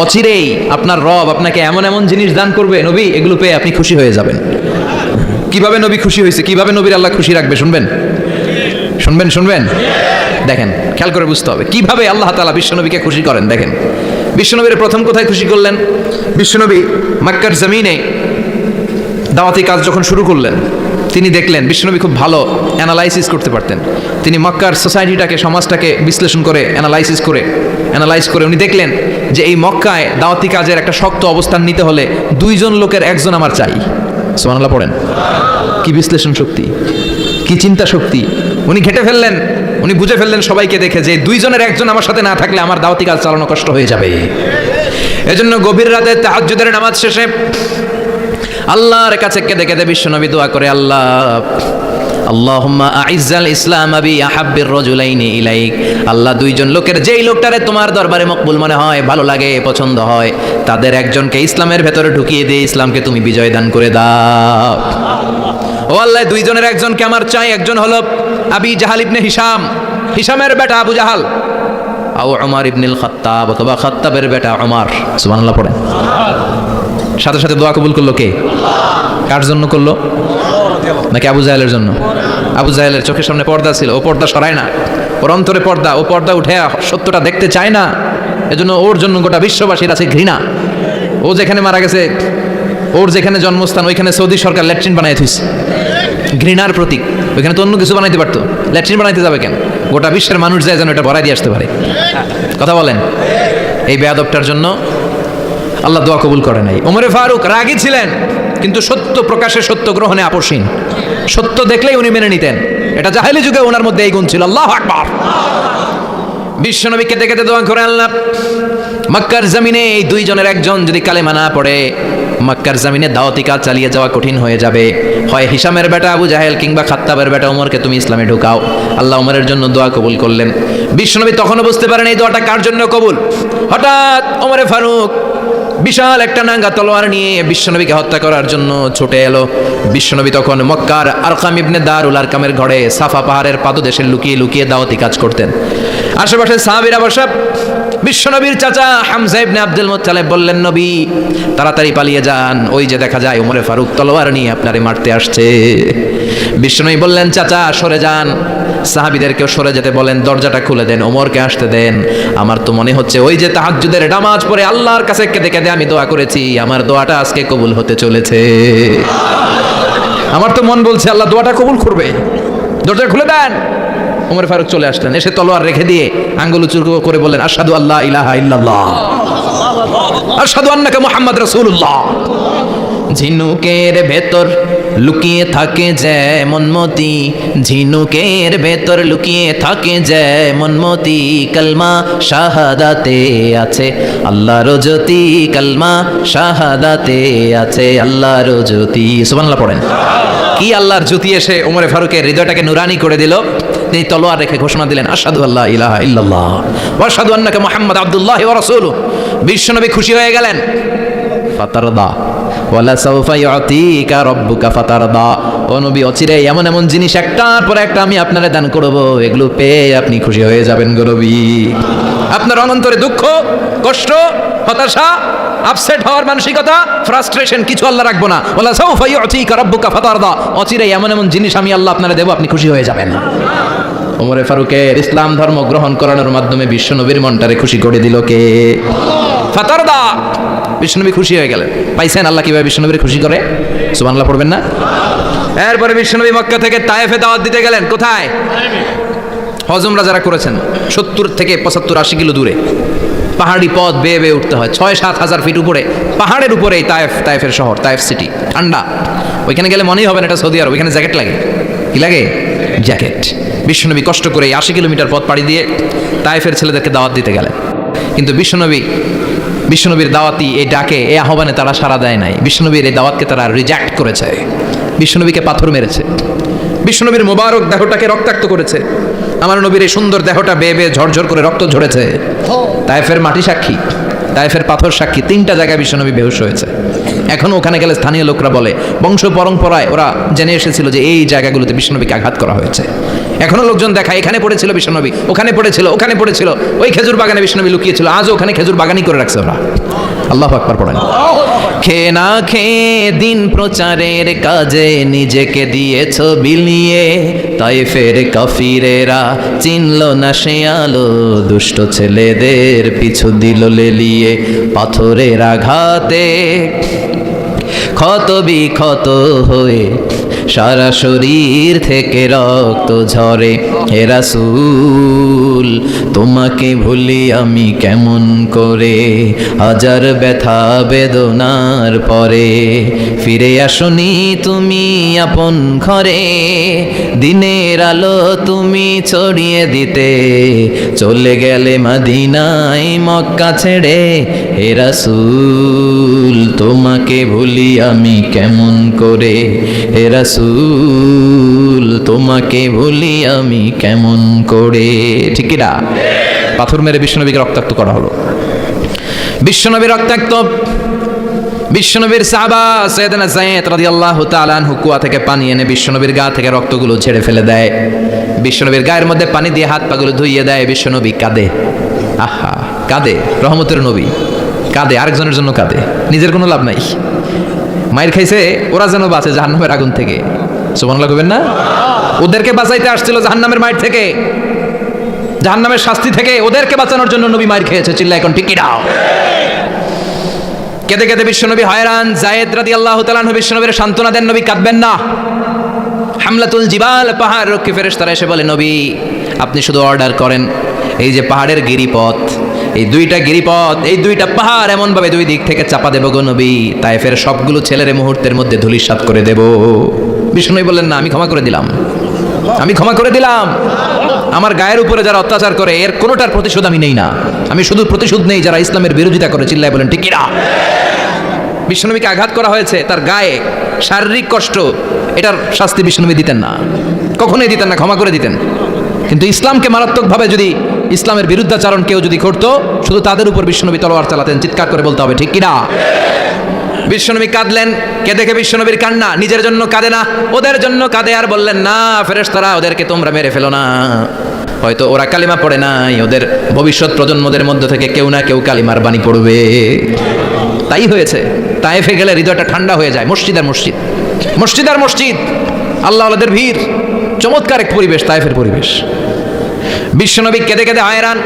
অচিরেই আপনার রব আপনাকে এমন এমন জিনিস দান করবে নবী, এগুলো পেয়ে আপনি খুশি হয়ে যাবেন। কিভাবে নবী খুশি হয়েছে, কিভাবে নবীর আল্লাহ খুশি রাখবে শুনবেন? শুনবেন শুনবেন? দেখেন, খেয়াল করে বুঝতে হবে কিভাবে আল্লাহ তাআলা বিশ্বনবীকে খুশি করেন। দেখেন, বিশ্বনবীর প্রথম কোথায় খুশি করলেন? বিশ্বনবী মক্কার জমিনে দাওয়াতি কাজ যখন শুরু করলেন, তিনি দেখলেন বিশ্বনবী খুব ভালো অ্যানালাইসিস করতে পারতেন। তিনি মক্কার সোসাইটিটাকে, সমাজটাকে বিশ্লেষণ করে অ্যানালাইজ করে উনি দেখলেন যে এই মক্কায় দাওয়াতি কাজের একটা শক্ত অবস্থান নিতে হলে দুইজন লোকের একজন আমার চাই। সুবহানাল্লাহ পড়েন। কি বিশ্লেষণ শক্তি, কি চিন্তা শক্তি! উনি ঘেটে ফেললেন, উনি বুঝে ফেললেন সবাইকে দেখে যে দুইজনের একজন আমার সাথে না থাকলে আমার দাওয়াতি কাজ চালানো কষ্ট হয়ে যাবে। এজন্য গভীর রাতে তাহাজ্জুদের নামাজ শেষে আল্লাহর কাছে কেঁদে কেঁদে বিশ্বনবী দোয়া করে, আল্লাহ আল্লাহুম্মা আইজ্জাল ইসলাম বি আহাব্বির রাজুলাইনি ইলাইক। আল্লাহ, দুইজন লোকের, যেই লোকটারে তোমার দরবারে মকবুল মনে হয়, ভালো লাগে, পছন্দ হয়, তাদের একজনকে ইসলামের ভেতরে ঢুকিয়ে দিয়ে ইসলামকে তুমি বিজয় দান করে দাও। ও আল্লাহ, দুইজনের একজনকে আমার চাই। একজন হলো আবি জাহাল ইবনে হিশাম, হিশামের বেটা আবু জাহাল, আও উমর ইবনুল খাত্তাব, অথবা খাত্তাবের বেটা উমর। সুবহানাল্লাহ পড়েন। সাথে সাথে দোয়া কবুল করলো কে? কার জন্য করলো? নাকি আবু জাহেলের জন্য? আবু জাহেলের চোখের সামনে পর্দা ছিল, ও পর্দা সরায় না, ওর অন্তরে পর্দা, ও পর্দা উঠে সত্যটা দেখতে চায় না, এজন্য ওর জন্য গোটা বিশ্ববাসীর আছে ঘৃণা। ও যেখানে মারা গেছে, ওর যেখানে জন্মস্থান, ওইখানে সৌদি সরকার ল্যাট্রিন বানায় থুইছে, ঘৃণার প্রতীক। ওইখানে তো অন্য কিছু বানাইতে পারতো, ল্যাট্রিন বানাইতে যাবে কেন? গোটা বিশ্বের মানুষ যায় যেন এটা ভরাই দিয়ে আসতে পারে। কথা বলেন। এই বেয়াদবটার জন্য আল্লাহ দোয়া কবুল করে নাই। ওমরে ফারুক রাগী ছিলেন, কিন্তু সত্য প্রকাশে, সত্য গ্রহণে আপোষহীন। সত্য দেখলেই উনি মেনে নিতেন। এটা জাহেলি যুগে ওনার মধ্যে এই গুণ ছিল। আল্লাহু আকবার। বিশ্বনবীকে দেখে দোয়া করে আল্লাহ, মক্কার জমিনে এই দুইজনের একজন যদি কালেমা না পড়ে, মক্কার জমিনে দাওয়াতি কাজ চালিয়ে যাওয়া কঠিন হয়ে যাবে। হয় হিশামের বেটা আবু জাহেল কিংবা খাত্তাবের বেটা ওমরকে তুমি ইসলামে ঢুকাও। আল্লাহ ওমরের জন্য দোয়া কবুল করলেন। বিশ্বনবী তখনও বুঝতে পারেন এই দোয়াটা কার জন্য কবুল। হঠাৎ ওমরে ফারুক বিশাল একটা নাঙ্গা তলোয়ার নিয়ে বিশ্বনবীকে হত্যা করার জন্য ছুটে এলো। বিশ্বনবী তখন মক্কার আরকাম ইবনে দারুল আরকামের ঘরে সাফা পাহাড়ের পাদদেশে লুকিয়ে লুকিয়ে দাওয়াতি কাজ করতেন। আশেপাশে সাহাবীরা বসা। বিশ্বনবীর চাচা হামজা ইবনে আব্দুল মুত্তালিব বললেন, নবী তাড়াতাড়ি পালিয়ে যান, ওই যে দেখা যায় ওমরে ফারুক তলোয়ার নিয়ে আপনারে মারতে আসছে। বিশ্বনবী বললেন, চাচা সরে যান। সাহাবীদেরকেও সরে যেতে বলেন, দরজাটা খুলে দেন, ওমরকে আসতে দেন। আমার তো মনে হচ্ছে ওই যে তাহাজ্জুদের নামাজ পড়ে আল্লাহর কাছে কেঁদে কেঁদে আমি দোয়া করেছি, আমার দোয়াটা আজকে কবুল হতে চলেছে। আমার তো মন বলছে আল্লাহ দোয়াটা কবুল করবে। দরজা খুলে দেন। ওমর ফারুক চলে আসলেন, এসে তলোয়ার রেখে দিয়ে আঙ্গুল উঁচু করে বললেন, আশহাদু আল্লা ইলাহা ইল্লাল্লাহ, আশহাদু আন্নাকা মুহাম্মাদ রাসূলুল্লাহ। ঝিনুকের ভেতর লুকিয়ে থাকে যেমন মতি, ঝিনুকের ভেতর লুকিয়ে থাকে যেমন মতি, কালমা শাহাদাতে আছে আল্লাহর জ্যোতি, কালমা শাহাদাতে আছে আল্লাহর জ্যোতি। সুবহানাল্লাহ পড়েন। কি আল্লাহর জ্যোতি এসে ওমরে ফারুকের হৃদয়টাকে নুরানি করে দিল। তিনি তলোয়ার রেখে ঘোষণা দিলেন, আশহাদু আল্লা ইলাহা ইল্লাল্লাহ ওয়া আশহাদু আন্নাকা মুহাম্মাদ আবদুল্লাহি ওয়া রাসূলুহু। বিশ্বনবী খুশি হয়ে গেলেন। ফাতারদা ওয়ালা সাউফা ইউতিকা রাব্বুকা ফাতারদা। ও নবী, অচিরে এমন এমন জিনিস একটার পর একটা আমি আপনারে দান করব, এগুলো পেয়ে আপনি খুশি হয়ে যাবেন গো নবী। আপনার অনন্তরে দুঃখ, কষ্ট, হতাশা, আপসেট হওয়ার মানসিকতা, ফ্রাস্ট্রেশন কিছু আল্লাহ রাখবো না। ওয়ালা সাউফা ইউতিকা রাব্বুকা ফাতারদা। অচিরে এমন এমন জিনিস আমি আল্লাহ আপনারে দেব, আপনি খুশি হয়ে যাবেন। ওমরে ফারুকের ইসলাম ধর্ম গ্রহণ করানোর মাধ্যমে বিশ্বনবীর মনটারে খুশি করে দিল কে? ফাতারদা। বিশ্বনবী খুশি হয়ে গেলেন। পাইছেন আল্লাহ কিভাবে বিশ্বনবীর খুশি করে? সুবহানাল্লাহ পড়বেন না? এরপরে বিশ্বনবী মক্কা থেকে তায়েফে দাওয়াত দিতে গেলেন। কোথায়? হজ উমরা যারা করেছেন 70 থেকে 75 80 কিলো দূরে পাহাড়ি পথ বেয়ে বেয়ে উঠতে হয়, 6-7 হাজার ফিট উপরে পাহাড়ের উপরে এই তায়েফের শহর, তায়েফ সিটি। ঠান্ডা, ওইখানে গেলে মনেই হবে না এটা সৌদি আরব। ওইখানে জ্যাকেট লাগে। কি লাগে? জ্যাকেট। বিশ্বনবী কষ্ট করে 80 কিলোমিটার পথ পাড়ি দিয়ে তায়েফের ছেলেদেরকে দাওয়াত দিতে গেলেন। কিন্তু বিশ্বনবীর দাওয়াতি এই ডাকে, এই আহ্বানে তারা সাড়া দেয় নাই। বিশ্বনবীর এই দাওয়াতকে তারা রিজেক্ট করেছে। বিশ্বনবীকে পাথর মেরেছে। বিশ্বনবীর মোবারক দেহটাকে রক্তাক্ত করেছে। আমার নবীর এই সুন্দর দেহটা বেয়ে বেয়ে ঝরঝর করে রক্ত ঝরেছে। তায়েফের মাটি সাক্ষী, তায়েফের পাথর সাক্ষী। 3টা জায়গায় বিশ্বনবী বেহুশ হয়েছে। এখনো ওখানে গেলে স্থানীয় লোকরা বলে, বংশ পরম্পরায় ওরা জেনে এসেছিল যে এই জায়গাগুলোতে বিশ্বনবীকে আঘাত করা হয়েছে। এখনো লোকজন দেখায়, এখানে পড়েছিল বিশ্বনবী, ওখানে পড়েছিল, ওখানে পড়েছিল, ওই খেজুর বাগানে বিশ্বনবী লুকিয়েছিল, আজও ওখানে খেজুর বাগানই করে রাখছে ওরা। আল্লাহু আকবার পড়েন। খেয়ে না খেয়ে দিন প্রচারের কাজে নিজেকে দিয়েছ বিলিয়ে, তায়েফের কাফিরেরা চিনল না সে আলো, দুষ্ট ছেলেদের পিছু দিল লেলিয়ে, পাথরের আঘাতে ক্ষত বিক্ষত হয়ে সারা শরীর থেকে রক্ত ঝরে। হে রাসূল তোমাকে ভুলি আমি কেমন করে, হাজার ব্যথা বেদনার পরে ফিরে আসনি তুমি আপন ঘরে, দিনের আলো তুমি ছড়িয়ে দিতে চলে গেলে মদিনায় মক্কা ছেড়ে। হে রাসূল তোমাকে ভুলি আমি কেমন করে, হে রাসূল তোমাকে ভুলি আমি কেমন করে। ঠিক কি না? পাথর মেরে বিশ্বনবীকে রক্তাক্ত করা হলো। বিশ্বনবী রক্তাক্ত। বিশ্বনবীর সাহাবা সাইয়েদনা যায়েদ রাদিয়াল্লাহু তাআলা আনহু কুয়া থেকে পানি এনে বিশ্বনবীর গা থেকে রক্তগুলো ঝেড়ে ফেলে দেয়। বিশ্বনবীর গায়ের মধ্যে পানি দিয়ে হাত পাগুলো ধুইয়ে দেয়। বিশ্বনবী কাঁদে। আহা, কাঁদে। রহমতের নবী কাঁদে, আরেকজনের জন্য কাঁদে, নিজের কোনো লাভ নাই। মায়ের খাইছে ওরা যেন বাঁচে জাহান্নামের আগুন থেকে। সুবহানাল্লাহ কইবেন না? ওদেরকে বাঁচাইতে আসছিল জাহান্নামের মায়ের থেকে, জাহান্নামের শাস্তি থেকে ওদেরকে বাঁচানোর জন্য নবী মায়ের খেয়েছে। চিল্লা এখন ঠিক দাও। কেঁদে কেঁদে বিশ্বনবী হয়রান। যায়েদ রাদিয়াল্লাহু তাআলা আনহু বিশ্বনবীর সান্ত্বনা দেন, নবী কাঁদবেন না। হামলাতুল জিবাল, পাহাড় রক্ষী ফেরেশতারা এসে বলে, নবী আপনি শুধু অর্ডার করেন, এই যে পাহাড়ের গিরিপথ, এই দুইটা গিরিপথ, এই দুইটা পাহাড় এমন ভাবে দুই দিক থেকে চাপা দেব গো নবী, তায়েফের সবগুলো ছেলের মুহূর্তের মধ্যে ধূলিসাৎ করে দেব। বিষ্ণু বললেন, না আমি ক্ষমা করে দিলাম, আমি ক্ষমা করে দিলাম। আমার গায়ের উপরে যারা অত্যাচার করে এর কোনোটার প্রতিশোধ আমি নেই না, আমি শুধু প্রতিশোধ নেই যারা ইসলামের বিরোধিতা করে। চিল্লায় বলেন ঠিক কিনা? বিশ্বনবীকে আঘাত করা হয়েছে, তার গায়ে শারীরিক কষ্ট, এটার শাস্তি বিশ্বনবী দিতেন না, কখনোই দিতেন না, ক্ষমা করে দিতেন। কিন্তু ইসলামকে মারাত্মকভাবে যদি ইসলামের বিরুদ্ধাচরণ কেউ যদি করতো, শুধু তাদের উপর বিশ্বনবী তলোয়ার চালাতেন, চিৎকার করে বলতে হবে ঠিক কিনা? বিশ্বনবী কাঁদলেন। কে দেখে বিশ্বনবীর কান্না? নিজের জন্য কাঁদে না, ওদের জন্য কাঁদে। আর বললেন, না ফেরেশতারা ওদেরকে তোমরা মেরে ফেলো না, হয়তো ওরা কালিমা পড়ে নাই, ওদের ভবিষ্যৎ প্রজন্মদের মধ্যে থেকে কেউ না কেউ কালিমার বাণী পড়বে। তাই হয়েছে। তায়েফে গেলে হৃদয়টা ঠান্ডা হয়ে যায়। মসজিদ আর মসজিদ, মসজিদ আর মসজিদ, আল্লাহ আল্লাহদের ভিড়, চমৎকার এক পরিবেশ তায়েফের পরিবেশ। বিশ্বনবী কেঁদে কেঁদে হয়রান।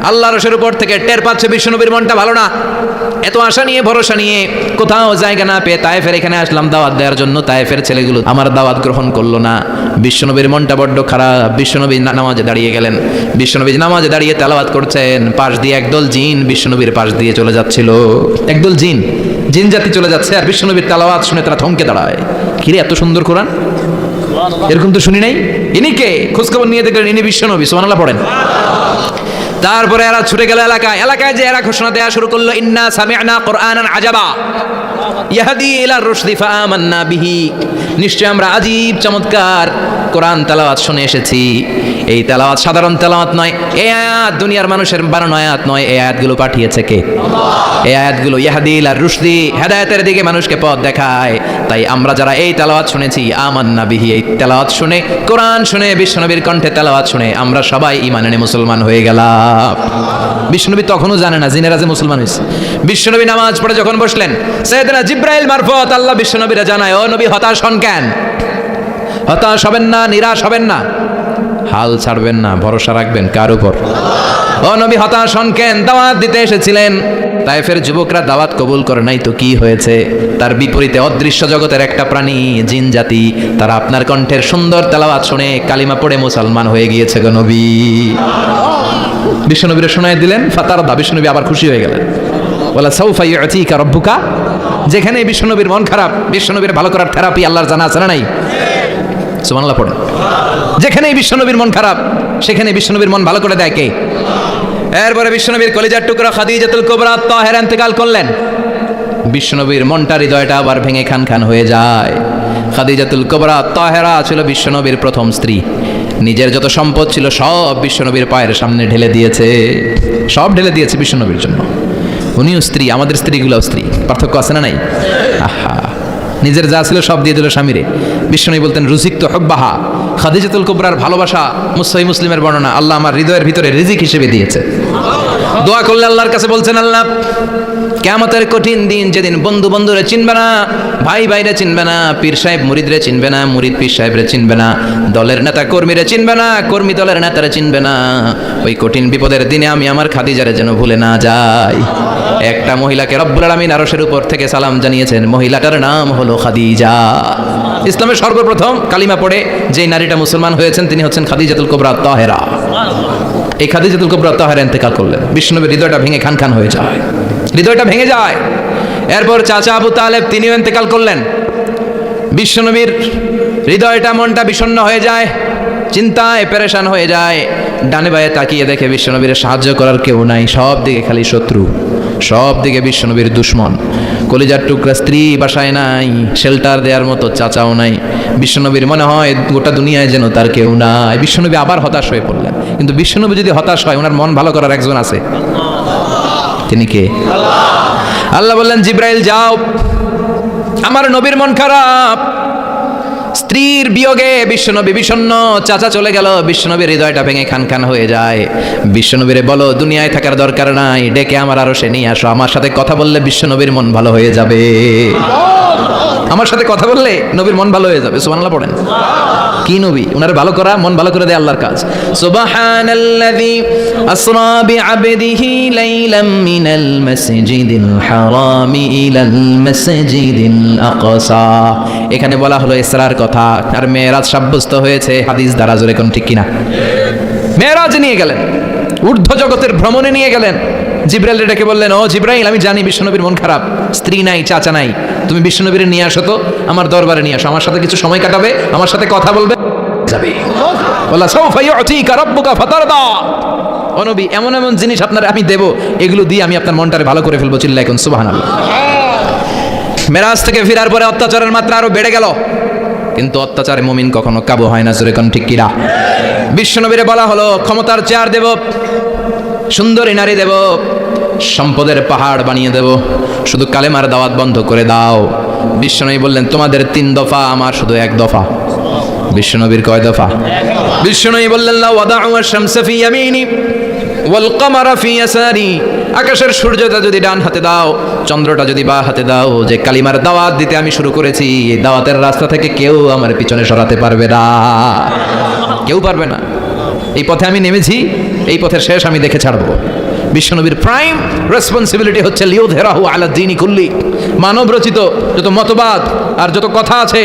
আল্লাহ রসের উপর থেকে টের পাচ্ছে বিশ্বনবীর মনটা ভালো না। এত আশা নিয়ে ভরসা নিয়ে কোথাও জায়গা না পেয়ে তায়েফের এখানে আসলাম দাওয়াত দেওয়ার জন্য। তায়েফের ছেলেগুলো আমার দাওয়াত গ্রহণ করলো না। বিশ্বনবীর মনটা বড্ড খারাপ। বিশ্বনবী নামাজে দাঁড়িয়ে গেলেন। বিশ্বনবী নামাজে দাঁড়িয়ে তেলাওয়াত করছেন। পাশ দিয়ে একদল জিন বিশ্বনবীর পাশ দিয়ে চলে যাচ্ছিল। একদল জিন, জিন জাতি চলে যাচ্ছে, আর বিশ্বনবীর তেলাওয়াত শুনে তারা থমকে দাঁড়ায়। কিরে এত সুন্দর কোরআন, এরকম তো শুনি নাই। ইনি কে? খোঁজখবর নিয়ে দেখলেন ইনি বিশ্বনবী। সুবহানাল্লাহ পড়েন। তারপরে এরা ছুটে গেল এলাকায় যে এরা ঘোষণা দেওয়া শুরু করলো, ইন্না সামি'না কুরআনান আজাবা ইয়াহদি ইলা রুশদি ফাআমান্না বিহি। নিশ্চয় আমরা আজীব চমৎকার কোরআন তেলাওয়াত শুনে এসেছি। এই তেলাওয়াত সাধারণ তেলাওয়াত নয়, এই আয়াত দুনিয়ার মানুষের বানানো আয়াত নয়, এই আয়াতগুলো পাঠিয়েছে কে? আল্লাহ। এই আয়াতগুলো ইয়াহদি ইলা রুশদি, হেদায়েতের দিকে মানুষকে পথ দেখায়। তাই আমরা যারা এই তেলাওয়াত শুনেছি, আমান্না বিহি, এই তেলাওয়াত শুনে, কোরআন শুনে, বিশ্বনবীর কণ্ঠে তেলাওয়াত শুনে আমরা সবাই ঈমান এনে মুসলমান হয়ে গেলাম। বিশ্বনবী তখনও জানে না জিনেরা যে মুসলমান হয়েছে। বিশ্বনবী নামাজ পড়ে যখন বসলেন, সাইয়েদনা জিব্রাইল মারফত আল্লাহ বিশ্বনবীরা জানায়, ও নবী হতাশ হন কেন? হতাশ হবেন না, নিরাশ হবেন না, হাল ছাড়বেন না, ভরসা রাখবেন কার উপর? ও নবী হতাশ হন কেন? দাওয়াত দিতে এসেছিলেন, তায়েফের যুবকরা দাওয়াত কবুল করে নাই, তো কি হয়েছে? তার বিপরীতে অদৃশ্য জগতের একটা প্রাণী, জিন জাতি, তারা আপনার কণ্ঠের সুন্দর তেলাওয়াত শুনে কালিমা পড়ে মুসলমান হয়ে গিয়েছে গো নবী। বিশ্বনবীরে শোনায় দিলেন। ফাতারদা, বিশ্বনবী আবার খুশি হয়ে গেলেন। ওয়ালা সাউফা ইউতিকা রাব্বুকা। যেখানে বিশ্বনবীর মন খারাপ, বিশ্বনবীর ভালো করার থেরাপি আল্লাহর জানা আছে না নাই? সুবহানাল্লাহ পড়ুন। যেখানেই বিশ্বনবীর মন খারাপ, সেখানে বিশ্বনবীর মন ভালো করে দেয় কে? এরপরে বিশ্বনবীর কলিজার টুকরা খাদিজাতুল কুবরা তাহেরা ইন্তেকাল করলেন। বিশ্বনবীর মনটা, হৃদয়টা আবার ভেঙে খান খান হয়ে যায়। খাদিজাতুল কুবরা তাহেরা ছিল বিশ্বনবীর প্রথম স্ত্রী। নিজের যত সম্পদ ছিল সব বিশ্বনবীর পায়ের সামনে ঢেলে দিয়েছে, সব ঢেলে দিয়েছে বিশ্বনবীর জন্য। উনিও স্ত্রী, আমাদের স্ত্রীগুলোও স্ত্রী, পার্থক্য আছে না নাই? আহা, নিজের যা ছিল সব দিয়ে দিল স্বামীরে। বিশ্বনবী বলতেন, রুজিকতু হুব্বাহা। খাদিজাতুল কুবরার ভালোবাসা সহিহ মুসলিমের বর্ণনা, আল্লাহ আমার হৃদয়ের ভিতরে রিজিক হিসেবে দিয়েছে। দোয়া করলে আল্লাহর কাছে বলছেন, আল্লাহ কিয়ামতের কঠিন দিন, যেদিন বন্ধু বন্ধুরে চিনবে না, ভাই ভাইরে চিনবে না, পীর সাহেব মুরিদরে চিনবে না, মুরিদ পীর সাহেবরে চিনবে না, দলের নেতা কর্মীরে চিনবে না, কর্মী দলের নেতারে চিনবে না, ওই কঠিন বিপদের দিনে আমি আমার খাদিজারে যেন ভুলে না যাই। একটা মহিলাকে রব্বুল আলামিন আরশের উপর থেকে সালাম জানিয়েছেন, মহিলাটার নাম হলো খাদিজা। ইসলামের সর্বপ্রথম কালিমা পড়ে যে নারীটা মুসলমান হয়েছেন তিনি হচ্ছেন খাদিজাতুল কুবরা তাহেরা। এই খাদিজাতুল কুবরা তাহেরা ইন্তেকাল করলেন। বিশ্বনবীর হৃদয়টা ভেঙে খান খান হয়ে যায়, হৃদয়টা ভেঙে যায়। এরপর চাচা আবু তালেব তিনিও ইন্তেকাল করলেন। বিশ্বনবীর হৃদয়টা, মনটা বিষণ্ণ হয়ে যায়, চিন্তায় পেরেশান হয়ে যায়। ডানে বায়ে তাকিয়ে দেখে বিশ্বনবীর সাহায্য করার কেউ নাই, সব দিকে খালি শত্রু, সব দিকে বিশ্বনবীর দুশ্মন। কলিজার টুকরা স্ত্রী বাসায় নাই, শেল্টার দেওয়ার মতো চাচাও নাই। বিশ্বনবীর মনে হয় গোটা দুনিয়ায় যেন তার কেউ নাই। বিশ্বনবী আবার হতাশ হয়ে পড়লেন। কিন্তু বিশ্বনবী যদি হতাশ হয়, ওনার মন ভালো করার একজন আছে। তিনি কে? আল্লাহ বললেন, জিব্রাইল যাও, আমার নবীর মন খারাপ, স্ত্রীর বিয়োগে বিশ্বনবী বিষণ্ণ, চাচা চলে গেল, বিশ্বনবীর হৃদয়টা ভেঙে খান খান হয়ে যায়। বিশ্বনবীরে বলো দুনিয়ায় থাকার দরকার নাই, ডেকে আমার আরো সে নিয়ে আসো, আমার সাথে কথা বললে বিশ্বনবীর মন ভালো হয়ে যাবে। আমার সাথে কথা বললে নবীর মন ভালো হয়ে যাবে। সুবহানাল্লাহ পড়েন। কি নবী, উনার ভালো করা, মন ভালো করে দেয় আল্লাহর কাজ। সুবহানাল্লাযী আসরা বিআবদিহি লাইলাম মিনাল মাসজিদিল হারামি ইলাল মাসজিদিল আকসা। এখানে বলা হলো ইসরার কথা, আর মেরাজ সাব্যস্ত হয়েছে হাদিস দ্বারা। জোরে কোন ঠিক কিনা? মেরাজ নিয়ে গেলেন, ঊর্ধ্ব জগতের ভ্রমণে নিয়ে গেলেন। জিব্রাইল ডেকে বললেন, ও জিব্রাইল, আমি জানি বিশ্বনবীর মন খারাপ, স্ত্রী নাই, চাচা নাই, তুমি বিশ্বনবীর নিয়ে আসো তো, আমার দরবারে নিয়ে আসো, আমার সাথে কিছু সময় কাটাবে, আমার সাথে কথা বলবে, যাবে। বলা সাউফা ইউতিকা রাব্বুকা ফাতারদা। ও নবী, এমন এমন জিনিস আপনার আমি দেব, এগুলো দিয়ে আমি আপনার মনটারে ভালো করে ফেলবো। চিল্লায় কোন সুবহানাল্লাহ। মেরাজ থেকে ফেরার পরে অত্যাচারের মাত্রা আরো বেড়ে গেল, কিন্তু অত্যাচারে মুমিন কখনো কাবু হয় না। জোরে কোন ঠিক কিনা? বিশ্বনবীরে বলা হলো ক্ষমতার চেয়ার দেব, সুন্দরী নারী দেব, সম্পদের পাহাড় বানিয়ে দেব, শুধু কালেমার দাওয়াত বন্ধ করে দাও। বিশ্বনবী বললেন তোমাদের 3 দফা, আমার শুধু 1 দফা। বিশ্বনবীর কয় দফা? বিশ্বনবী বললেন লা ওয়াদাউ আশ-শামসা ফি ইয়ামিনি ওয়াল কামারা ফি ইয়াসারি। আকাশের সূর্যটা যদি ডান হাতে দাও, চন্দ্রটা যদি বাঁ হাতে দাও, যে কালিমার দাওয়াত দিতে আমি শুরু করেছি, এই দাওয়াতের রাস্তা থেকে কেউ আমার পিছনে সরাতে পারবে না, কেউ পারবে না। এই পথে আমি নেমেছি, এই পথের শেষ আমি দেখে ছাড়বো। বিশ্বনবীর প্রাইম রেসপন্সিবিলিটি হচ্ছে লিউযহিরাহু আলা দ্বীনি কুল্লি। মানব রচিত যত মতবাদ আর যত কথা আছে,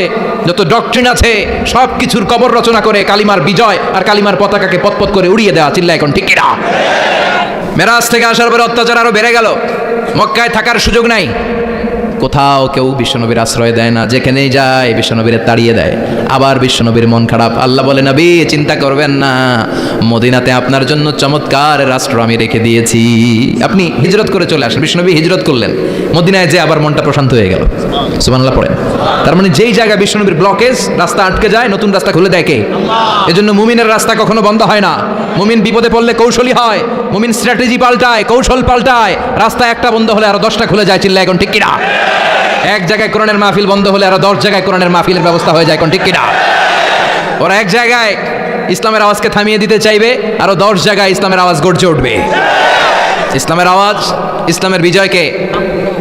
যত ডক্ট্রিন আছে, সব কিছুর কবর রচনা করে কালিমার বিজয় আর কালিমার পতাকাকে পতপত করে উড়িয়ে দেওয়া। চিল্লায় এখন ঠিক কিনা? মেরাজ থেকে আসার পরে অত্যাচার আরো বেড়ে গেল, মক্কায় থাকার সুযোগ নাই, কোথাও কেউ বিশ্বনবীর আশ্রয় দেয় না, যেখানেই যায় বিশ্বনবীর তাড়িয়ে দেয়। আবার বিশ্বনবীর মন খারাপ। আল্লাহ বলে, নবী চিন্তা করবেন না, মদিনাতে আপনার জন্য চমৎকার রাষ্ট্র আমি রেখে দিয়েছি, আপনি হিজরত করে চলে আসেন। বিশ্বনবী হিজরত করলেন, মদিনায় যে আবার মনটা প্রশান্ত হয়ে গেল। সুবহানাল্লাহ পড়েন। তার মানে যেই জায়গায় বিশ্বনবীর ব্লকেজ, রাস্তা আটকে যায়, নতুন রাস্তা খুলে দেয় কে? এজন্য মুমিনের রাস্তা কখনো বন্ধ হয় না। মুমিন বিপদে পড়লে কৌশলী হয়, মুমিন স্ট্র্যাটেজি পাল্টায়, কৌশল পাল্টায়। রাস্তা একটা বন্ধ হলে আরো 10টা খুলে যায়। চিল্লায় এখন ঠিক কিনা? এক জায়গায় কোরআনের মাহফিল বন্ধ হলে আরো 10 জায়গায় কোরআনের মাহফিলের ব্যবস্থা হয়ে যায়। কোন ঠিক কিনা? ওরা এক জায়গায় ইসলামের আওয়াজকে থামিয়ে দিতে চাইবে, আরো 10 জায়গায় ইসলামের আওয়াজ গর্জে উঠবে। ইসলামের আওয়াজ, ইসলামের বিজয়কে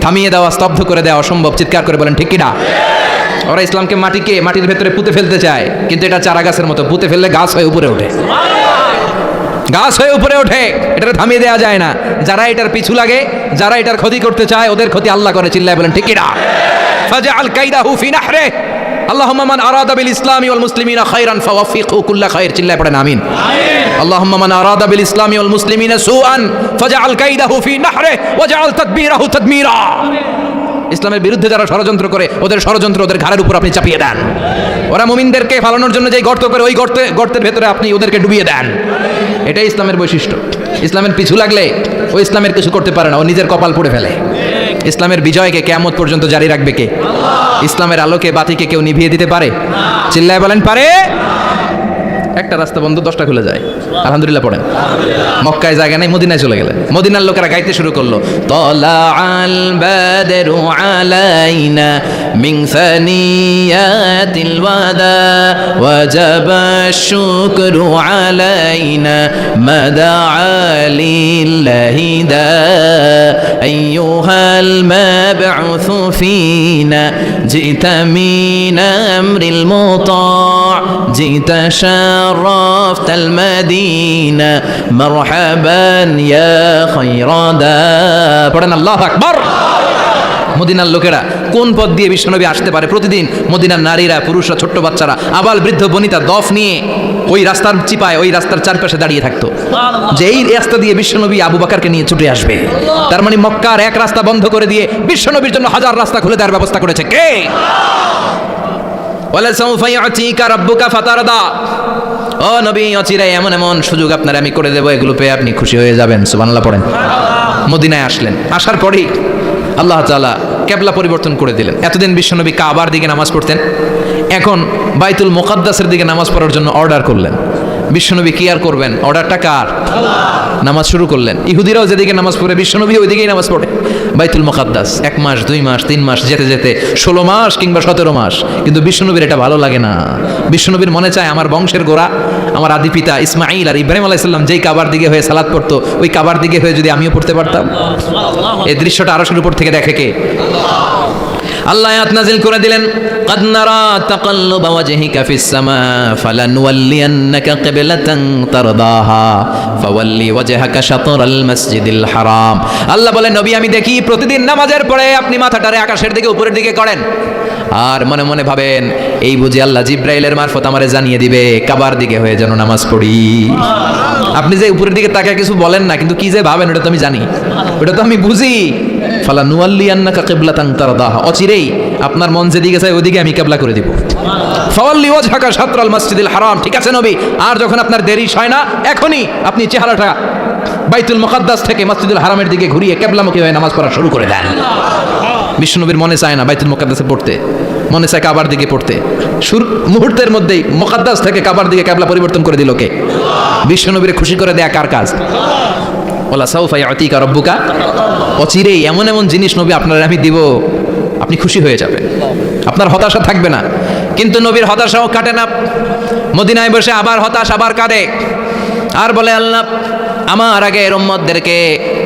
থামিয়ে দেওয়া, স্তব্ধ করে দেওয়া অসম্ভব। চিৎকার করে বলেন ঠিক কিনা? ওরা ইসলামকে মাটির ভেতরে পুঁতে ফেলতে চায়, কিন্তু এটা চারা গাছের মতো, পুঁতে ফেললে গাছ হয়ে উপরে ওঠে, গাছ হয়ে উপরে ওঠে, এটা থামিয়ে দেওয়া যায় না। যারা এটার পিছু লাগে, যারা এটার ক্ষতি করতে চায়, ওদের ক্ষতি আল্লাহ করে। চিল্লায় বলেন ঠিক কিনা? ফাজআল কাইদাহু ফি নাহরে। আল্লাহুম্মা মান আরাদা বিল ইসলামি ওয়াল মুসলিমিনা খায়রান ফাওয়াফিকহু কুল্লা খায়র। চিল্লায় পড়েন আমিন। আল্লাহুম্মা মান আরাদা বিল ইসলামি ওয়াল মুসলিমিনা সুআন ফাজআল কাইদাহু ফি নাহরে ওয়াজআল তাদবীরাহু তাদমীরা। ইসলামের বিরুদ্ধে যারা ষড়যন্ত্র করে, ওদের ষড়যন্ত্র ওদের ঘাড়ের উপর আপনি চাপিয়ে দেন। ওরা মুমিনদেরকে ফালানোর জন্য যে গর্ত করে, ওই গর্তের ভেতরে আপনি ওদেরকে ডুবিয়ে দেন। এটাই ইসলামের বৈশিষ্ট্য। ইসলামের পিছু লাগলে ও ইসলামের কিছু করতে পারে না, ও নিজের কপাল পুড়ে ফেলে। ইসলামের বিজয়কে কিয়ামত পর্যন্ত জারি রাখবে কে? ইসলামের আলোকে বাতিকে কেউ নিভিয়ে দিতে পারে? চিল্লায় বলেন পারে? একটা রাস্তা বন্ধ, 10টা খুলে যায়। আলহামদুলিল্লাহ পড়েন। মক্কায় জায়গা নেই, মদিনায় চলে গেলেন। মদিনার লোকেরা গাইতে শুরু করলো, তালাআল বাদরু আলাইনা মিন সানিয়াতিল ওয়াদা ওয়াজাবা শুকরু আলাইনা মাদাআ লিল্লাহি দা আইয়ুহাল মাবউসু ফিনা জিতা মিন আমরিল মুতা' জিতা شرفت المدينة مرحبا يا خير دا। পড়েন আল্লাহু আকবার। মদিনার লোকেরা কোন পথ দিয়ে বিশ্বনবী আসতে পারে? প্রতিদিন মদিনার নারীরা, পুরুষরা, ছোট্ট বাচ্চারা, আবাল বৃদ্ধ বনিতা দফ নিয়ে ওই রাস্তার চিপায়, ওই রাস্তার চারপাশে দাঁড়িয়ে থাকতো, যে এই রাস্তা দিয়ে বিশ্বনবী আবু বকরকে নিয়ে ছুটে আসবে। তার মানে মক্কার এক রাস্তা বন্ধ করে দিয়ে বিশ্বনবীর জন্য 1000 রাস্তা খুলে দেওয়ার ব্যবস্থা করেছে কে? ওয়ালা সাউফা ইউতিকা রাব্বুকা ফাতারদা। ও নবী, অচিরাই এমন এমন সুযোগ আপনার আমি করে দেবো, এগুলো পেয়ে আপনি খুশি হয়ে যাবেন। সুবহানাল্লাহ পড়েন। মদিনায় আসলেন, আসার পরেই আল্লাহ তাআলা কিবলা পরিবর্তন করে দিলেন। এতদিন বিশ্বনবী কাবার দিকে নামাজ পড়তেন, এখন বাইতুল মুকাদ্দাসের দিকে নামাজ পড়ার জন্য অর্ডার করলেন। বিশ্বনবী কি আর করবেন? অর্ডারটা কার? নামাজ শুরু করলেন। ইহুদিরাও যেদিকে নামাজ পড়ে, বিশ্বনবী ওইদিকেই নামাজ পড়ে। বাইতুল মুকাদ্দাস 1 মাস 2 মাস 3 মাস যেতে যেতে 16 মাস কিংবা 17 মাস, কিন্তু বিশ্বনবীর এটা ভালো লাগে না। বিশ্বনবীর মনে চায় আমার বংশের গোড়া, আমার আদি পিতা ইসমাঈল আর ইব্রাহিম আলাইহিস সালাম যেই কাবার দিকে হয়ে সালাত পড়তো, ওই কাবার দিকে হয়ে যদি আমিও পড়তে পারতাম। এই দৃশ্যটা আরশের উপর থেকে দেখে কে? আল্লাহ আয়াত নাযিল করে দিলেন, قد نرى تقلب وجهك في السماء فلنولينك قبلة ترضاها فول وجهك شطر المسجد الحرام। আল্লাহ বলেন, নবী আমি দেখি প্রতিদিন নামাজের পরে আপনি মাথাটারে আকাশের দিকে উপরের দিকে করেন, আর মনে মনে ভাবেন এই বুঝি আল্লাহ জিব্রাইলের মারফত আমারে জানিয়ে দিবে কাবার দিকে হয়ে যেন নামাজ পড়ি। আপনি যে উপরের দিকে তাকিয়ে কিছু বলেন না, কিন্তু কি যে ভাবেন ওটা তো আমি জানি, ওটা তো আমি বুঝি। ফালানুওয়াল্লিয়ান্নাকা কিবলাতান তারদাহা, অচিরেই আপনার মন যেদিকে চায় ওদিকে আমি কিবলা করে দিব। ফাওয়াল্লি ওয়াজহাকা শাতরাল মাসজিদিল হারাম। ঠিক আছে নবী, আর যখন আপনার দেরি হয় না, এখনই আপনি চেহারাটা বাইতুল মুকাদ্দাস থেকে মসজিদুল হারামের দিকে ঘুরিয়ে কিবলামুখী হয়ে নামাজ পড়া শুরু করে দেন। বিশ্বনবীর মনে চায় না বাইতুল মুকাদ্দাসে পড়তে, মনে চায় কাবার দিকে পড়তে। মুহূর্তের মধ্যেই মুকাদ্দাস থেকে কাবার দিকে কিবলা পরিবর্তন করে দিল কে? বিশ্বনবীর খুশি করে দেয়া কার কাজ? ওয়ালা সাউফা ইয়াতিকা রাব্বুকা, অচিরেই এমন এমন জিনিস নবী আপনার আমি দিব, আপনি খুশি হয়ে যাবেন, আপনার হতাশা থাকবে না। কিন্তু নবীর হতাশাও কাটে না, মদিনায় বসে আবার হতাশ, আবার কাঁদে, আর বলে আল্লাহ আমার আগের উম্মতদেরকে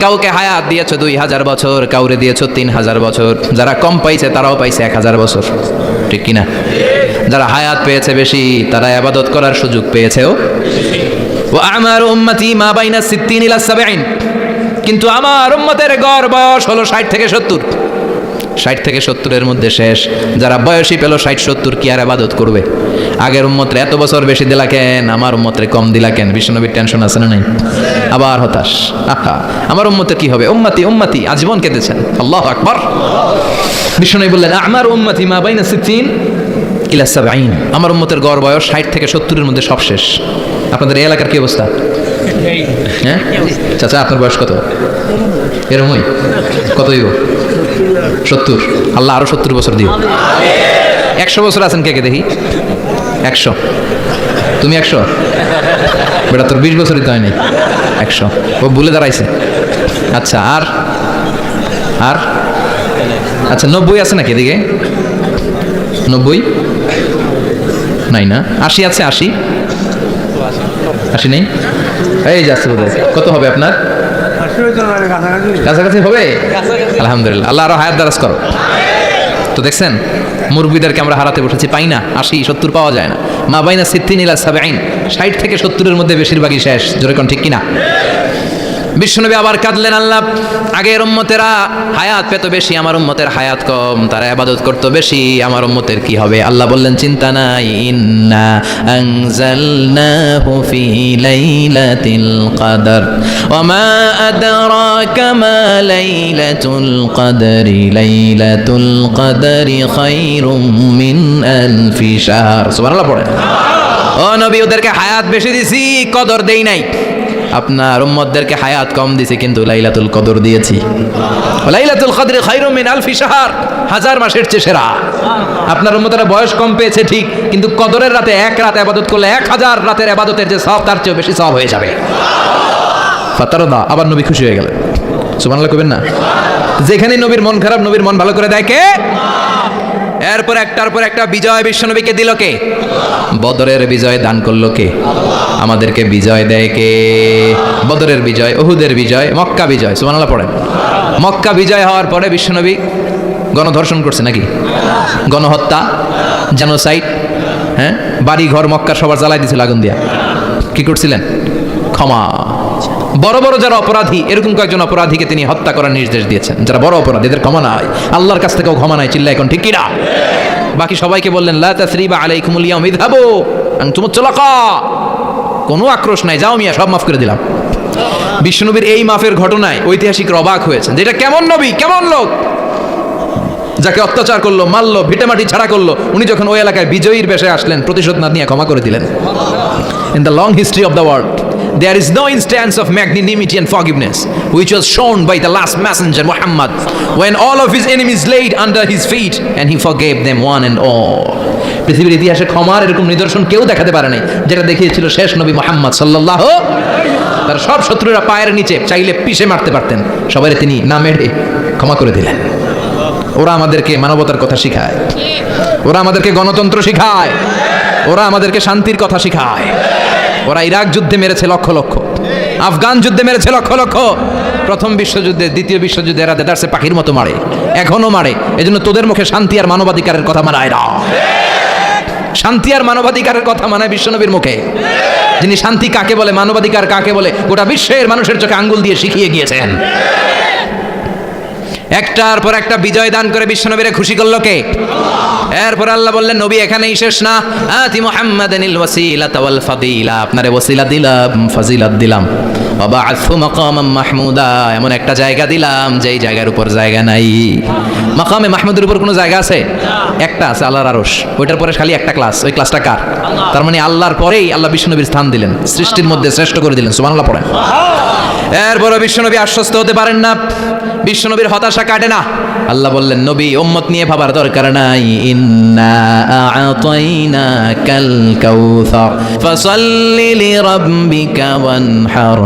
কাউকে হায়াত দিয়েছো 2000 বছর, কাউরে দিয়েছো 3000 বছর, যারা কম পাইছে তারাও পাইছে 1000 বছর, ঠিক কিনা? যারা হায়াত পেয়েছে বেশি, তারা ইবাদত করার সুযোগ পেয়েছেও। ওয়া আমারু উম্মতি মা বাইনা 60 ইলা 70, কিন্তু আমার উম্মতের গড় বয়স হলো 60 থেকে 70। 60 থেকে 70-এর মধ্যে শেষ। যারা বয়সী পেল 60-70, কি আর ইবাদত করবে? আগের উম্মতরে এত বছর বেশি দিলা কেন, আমার উম্মতরে কম দিলা কেন? বিশ্বনবীর টেনশন আছে না নাই? আবার হতাশ, আহা আমার উম্মতের কি হবে? উম্মতি উম্মতি আজীবন কেঁদেছেন। আল্লাহু আকবার। বিশ্বনবী বললেন আমার উম্মতি মা বাইনা 60 ইলা 70, আমার উম্মতের গড় বয়স 60 থেকে 70-এর মধ্যে সব শেষ। আপনাদের এই এলাকার কি অবস্থা? হ্যাঁ চাচা, আপনার বয়স কত? এরমই কত হইব? 70। আল্লাহ আরো 70 বছর দিও। 100 বছর আছেন কে কে দেখি? 100। তুমি 100? বেটা তোর 20 বছরই তো হয়নি। 100 ও ভুলে দাঁড়াইছে। আচ্ছা, আর আর আচ্ছা 90 আছে নাকি এদিকে? 90 নাই না? 80 আছে? 80 নেই? এই যাচ্ছে বোধহয়। কত হবে আপনার? কাছাকাছি হবে? আলহামদুলিল্লাহ, আল্লাহ আরো হায়াত দারাজ করো। তো দেখছেন মুরব্বীদেরকে আমরা হারাতে বসেছি, পাই না। 80 70 পাওয়া যায় না। মা বাইনা 60 ইলা 70, 60 থেকে 70-এর মধ্যে বেশিরভাগই শেষ। জোরে কোন ঠিক কিনা? বিশ্বনবী আবার কাঁদলেন, আল্লাহ আগের উম্মতেরা হায়াত পেত বেশি, আমার উম্মতের হায়াত কম, তারা ইবাদত করত বেশি, আমার উম্মতের কি হবে? আল্লাহ বললেন চিন্তা নাই, ইন্না আনজালনাহু ফি লাইলাতিল কদর ওয়া মা আদরাকা মা লাইলাতুল কদরি লাইলাতুল কদরি খায়রুম মিন আলফি শাহর। সুবহানাল্লাহ পড়ে। ও নবী, ওদেরকে হায়াত বেশি দিছি, কদর দেই নাই। আপনার উম্মতদেরকে হায়াত কম দিয়েছি, কিন্তু লাইলাতুল কদর দিয়েছি। লাইলাতুল কদরি খায়রুম মিন আলফি শাহর, 1000 মাসের চেয়ে সেরা। আপনার উম্মতেরা বয়স কম পেয়েছে ঠিক, কিন্তু কদরের রাতে এক রাত ইবাদত করলে 1000 রাতের ইবাদতের যে সওয়াব তার চেয়ে বেশি সওয়াব হয়ে যাবে। ফাতারদা, আবার নবী খুশি হয়ে গেলেন। সুবহানাল্লাহ কইবেন না? যেখানে নবীর মন খারাপ, নবীর মন ভালো করে দেয় কে? এরপর একটার পর একটা বিজয় বিশ্বনবীকে দিল কে? বদরের বিজয় দান করলো কে? আমাদেরকে বিজয় দেয় কে? বদরের বিজয়, উহুদের বিজয়, মক্কা বিজয়। সুবহানাল্লাহ পড়েন। মক্কা বিজয় হওয়ার পরে বিশ্বনবী গণধর্ষণ করছে নাকি? গণহত্যা, জেনোসাইড, হ্যাঁ, বাড়ি ঘর মক্কার সবার জ্বালাই দিয়েছিল আগুন দিয়া। কি করছিলেন? ক্ষমা। বড় বড় যারা অপরাধী, এরকম কয়েকজন অপরাধীকে তিনি হত্যা করার নির্দেশ দিয়েছেন। যারা বড় অপরাধী, এদের ক্ষমা নাই, আল্লাহর কাছ থেকেও ক্ষমা নাই। চিল্লা এখন ঠিক কিনা? বাকি সবাইকে বললেন লা তাসরিবা আলাইকুমুল ইয়াউম ইযহাবু আনতুমুত তুলাকা, কোনো আক্রোশ নাই, যাও মিয়া, সব মাফ করে দিলাম। বিশ্বনবীর এই মাফের ঘটনায় ঐতিহাসিক অবাক হয়েছেন, যেটা কেমন নবী, কেমন লোক, যাকে অত্যাচার করলো, মারলো, ভিটেমাটি ছাড়া করলো, উনি যখন ওই এলাকায় বিজয়ীর বেশে আসলেন, প্রতিশোধ না নিয়ে ক্ষমা করে দিলেন। In the long history of the world, there is no instance of magnanimity and forgiveness which was shown by the last messenger Muhammad, when all of his enemies laid under his feet and he forgave them one and all. পৃথিবীর ইতিহাসে ক্ষমার এরকম নিদর্শন কেউ দেখাতে পারে নাই, যেটা দেখিয়েছিল শেষ নবী মুহাম্মদ সাল্লাল্লাহু তার সব শত্রুরা পায়ের নিচে চাইলে পিষে মারতে পারতেন, সবাই তিনি না মেরে ক্ষমা করে দিলেন। ওরা আমাদেরকে মানবতার কথা শিখায়, ওরা আমাদেরকে গণতন্ত্র শিখায়, ওরা আমাদেরকে শান্তির কথা শিখায়। ওরা ইরাক যুদ্ধে মেরেছে লক্ষ লক্ষ, আফগান যুদ্ধে মেরেছে লক্ষ লক্ষ, প্রথম বিশ্বযুদ্ধে দ্বিতীয় বিশ্বযুদ্ধে এরা দেদারসে পাখির মতো মারে, এখনো মারে। এজন্য তোদের মুখে শান্তি আর মানবাধিকারের কথা মানায় না। শান্তি আর মানবাধিকারের কথা মানায় বিশ্বনবীর মুখে, যিনি শান্তি কাকে বলে, মানবাধিকার কাকে বলে গোটা বিশ্বের মানুষের চোখে আঙ্গুল দিয়ে শিখিয়ে গিয়েছেন। একটার পর একটা বিজয় দান করে বিশ্বনবীরে খুশি করলো কে? এরপর আল্লাহ বললেন, নবী এখানেই শেষ না, আতি মুহাম্মাদানিল ওয়াসিলাতা ওয়াল ফাদিলা, আপনারে ওয়াসিলা দিলাম, ফাজিলাত দিলাম, ওয়া বা'আথু মাকামাম মাহমুদা, এমন একটা জায়গা দিলাম যেই জায়গার উপর জায়গা নাই। মাকামে মাহমুদের উপর কোনো জায়গা আছে? একটা আছে, আল্লাহর আরশ। ওইটার পরে খালি একটা ক্লাস, ওই ক্লাসটা কার? তার মানে আল্লাহর পরেই আল্লাহ বিশ্বনবীর স্থান দিলেন, সৃষ্টির মধ্যে শ্রেষ্ঠ করে দিলেন। সুবহানাল্লাহ পড়েন। এরপর বিশ্বনবী আশ্বস্ত হতে পারেন না, বিশ্বনবীর হতাশা কাটে না। আল্লাহ বললেন, নবী উম্মত নিয়ে ভাবার দরকার নাই, ইন্না আ'তাইনাকাল কাউসার ফাসাল্লি লিরাব্বিকা ওয়ানহার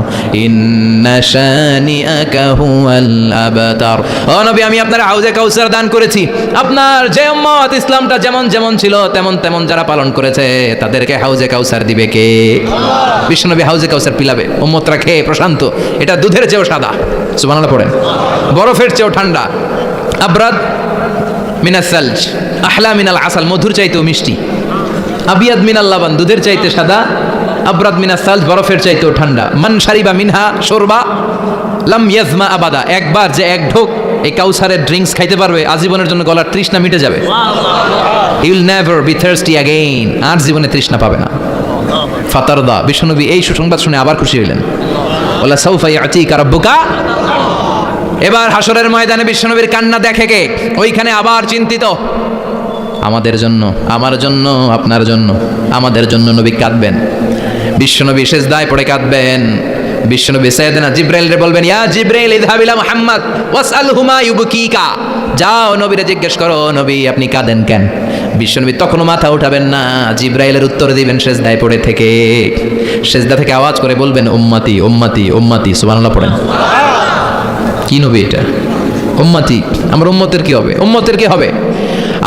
ইন্না শানিআকা হুয়াল আবতার। ও নবী, আমি আপনার হাউজে কাউসার দান করেছি। আপনার যে উম্মত ইসলামটা যেমন যেমন ছিল তেমন তেমন যারা পালন করেছে তাদেরকে হাউজে কাউসার দিবে কে? বিশ্বনবী হাউজে কাউসার পিলাবে, উম্মতরা খেয়ে প্রশান্ত। এটা দুধের চেয়েও সাদা, সুবহানাল্লাহ পড়েন, বরফের চেয়েও ঠান্ডা, আবরাদ মিনাস সালজ, আহলা মিনাল আসাল, মধুর চাইতেও মিষ্টি, আবিয়াদ মিনাল লাবান, দুধের চাইতে সাদা, আবরাদ মিনাস সালজ, বরফের চাইতেও ঠান্ডা। মান শারিবা মিনহা শরবা লাম ইয়াজমা আবাদা, একবার যে এক ঢোক এই কাউসারের ড্রিঙ্কস খাইতে পারবে আজীবনের জন্য গলার তৃষ্ণা মিটে যাবে। He will never be thirsty again, আর জীবনে তৃষ্ণা পাবে না। ফাতারদা, বিশ্বনবী এই সুসংবাদ শুনে আবার খুশি হইলেন। ওয়ালা সাউফা ইয়াতিকা রাব্বুকা। এবার হাসরের ময়দানে বিশ্বনবীর কান্না দেখে কে? ওইখানে আবার চিন্তিত, আমাদের জন্য, আমার জন্য, আপনার জন্য, আমাদের জন্য নবী কাঁদবেন। বিশ্বনবী সিজদায় পড়ে কাঁদবেন। বিশ্বনবী সাইয়েদনা জিবরাইলকে বলবেন, ইয়া জিবরাইল ইযহাব ইলা মুহাম্মদ ওয়াসআলহু মা ইউবকিকা, যাও নবীরে জিজ্ঞেস করো, নবী আপনি কাঁদেন কেন? বিশ্বনবী তখনও মাথা উঠাবেন না, জিবরাইলের উত্তর দিবেন সিজদায় পড়ে থেকে। সিজদা থেকে আওয়াজ করে বলবেন, উম্মতি উম্মতি উম্মতি। সুবহানাল্লাহ পড়েন। কি নবী এটা? উম্মতি, আমার উম্মতের কি হবে? উম্মতের কি হবে?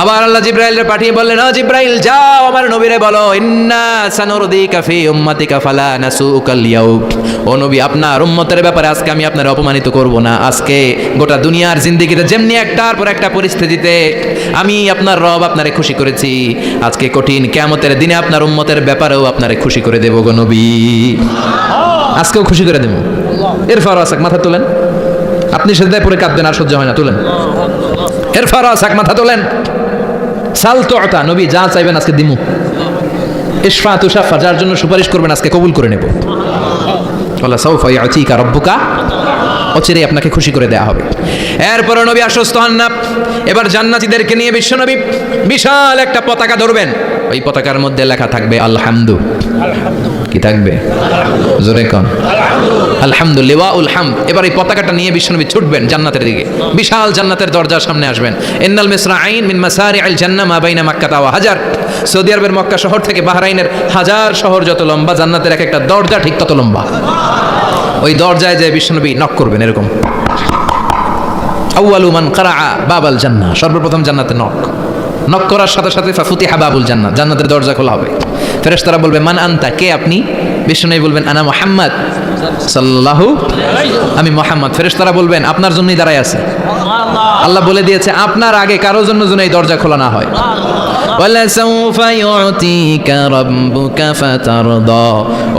আবার আল্লাহ জিবরাইলকে পাঠিয়ে বললেন, ও জিবরাইল যাও আমার নবীরে বলো, ইন্না সানুরদিকা ফি উম্মতিকা ফালা নাসুকাল ইয়াউম। ও নবী, আপনার উম্মতের ব্যাপারে আজকে আমি আপনার অপমানিত করব না। আজকে গোটা দুনিয়ার জিন্দেগিতে যেমনি একটার পর একটা পরিস্থিতিতে আমি আপনার রব আপনারে খুশি করেছি, আজকে কঠিন কিয়ামতের দিনে আপনার উম্মতের ব্যাপারেও আপনারে খুশি করে দেব গো নবী, আজকেও খুশি করে দেব। এরপর আসাক মাথা তোলেন, আপনি সিজদায় পড়ে কাঁদবেন আর সহ্য হয় না, তোলেন। এরপর আসাক মাথা তোলেন। সাল তুতা, নবী যা চাইবেন আজকে দিমু। ইশফা তুশাফা, যার জন্য সুপারিশ করবেন আজকে কবুল করে নেব। ওয়ালা সাউফা ইয়াতিকা রাব্বুকা, অচিরেই আপনাকে খুশি করে দেয়া হবে। এরপর নবী আশ্বস্ত হন না। এবার জান্নাতীদেরকে নিয়ে বিশ্বনবী বিশাল একটা পতাকা ধরবেন। ওই পতাকার মধ্যে লেখা থাকবে আলহামদু। কি থাকবে? জোরে কোন? আলহামদু, লিওয়াউল হামদ। এবার এই পতাকাটা নিয়ে বিশ্বনবী ছুটবেন জান্নাতের দিকে। বিশাল জান্নাতের দরজার সামনে আসবেন। ইন্নাল মিসরাঈন মিন মাসারি'আল জান্নাহ মা বাইনা মাক্কাতা ওয়া হাজার। সৌদি আরবের মক্কা শহর থেকে বাহরাইনের হাজার শহর যত লম্বা, জান্নাতের এক একটা দরজা ঠিক তত লম্বা। ওই দরজায় যে বিশ্বনবী নক করবেন এরকম, আউয়ালু মান কারাআ বাবাল জান্নাহ, সর্বপ্রথম জান্নাতে নক করার সাথে সাথে ফাফুতিহা বাবুল জান্নাহ, জান্নাতের দরজা খোলা হবে। ফেরেশতারা বলবে, মান আনতা, কে আপনি? বিশ্বনবী বলবেন, আনা মুহাম্মদ সাল্লাল্লাহু, আমি মুহাম্মদ। ফেরেশতারা বলবেন, আপনার জন্যই দাঁড়ায় আছে। আল্লাহ বলে দিয়েছে আপনার আগে কারো জন্য যেন এই দরজা খোলা না হয়। ওয়ালা সাউফা ইউতিকা রাব্বুকা ফাতারদা,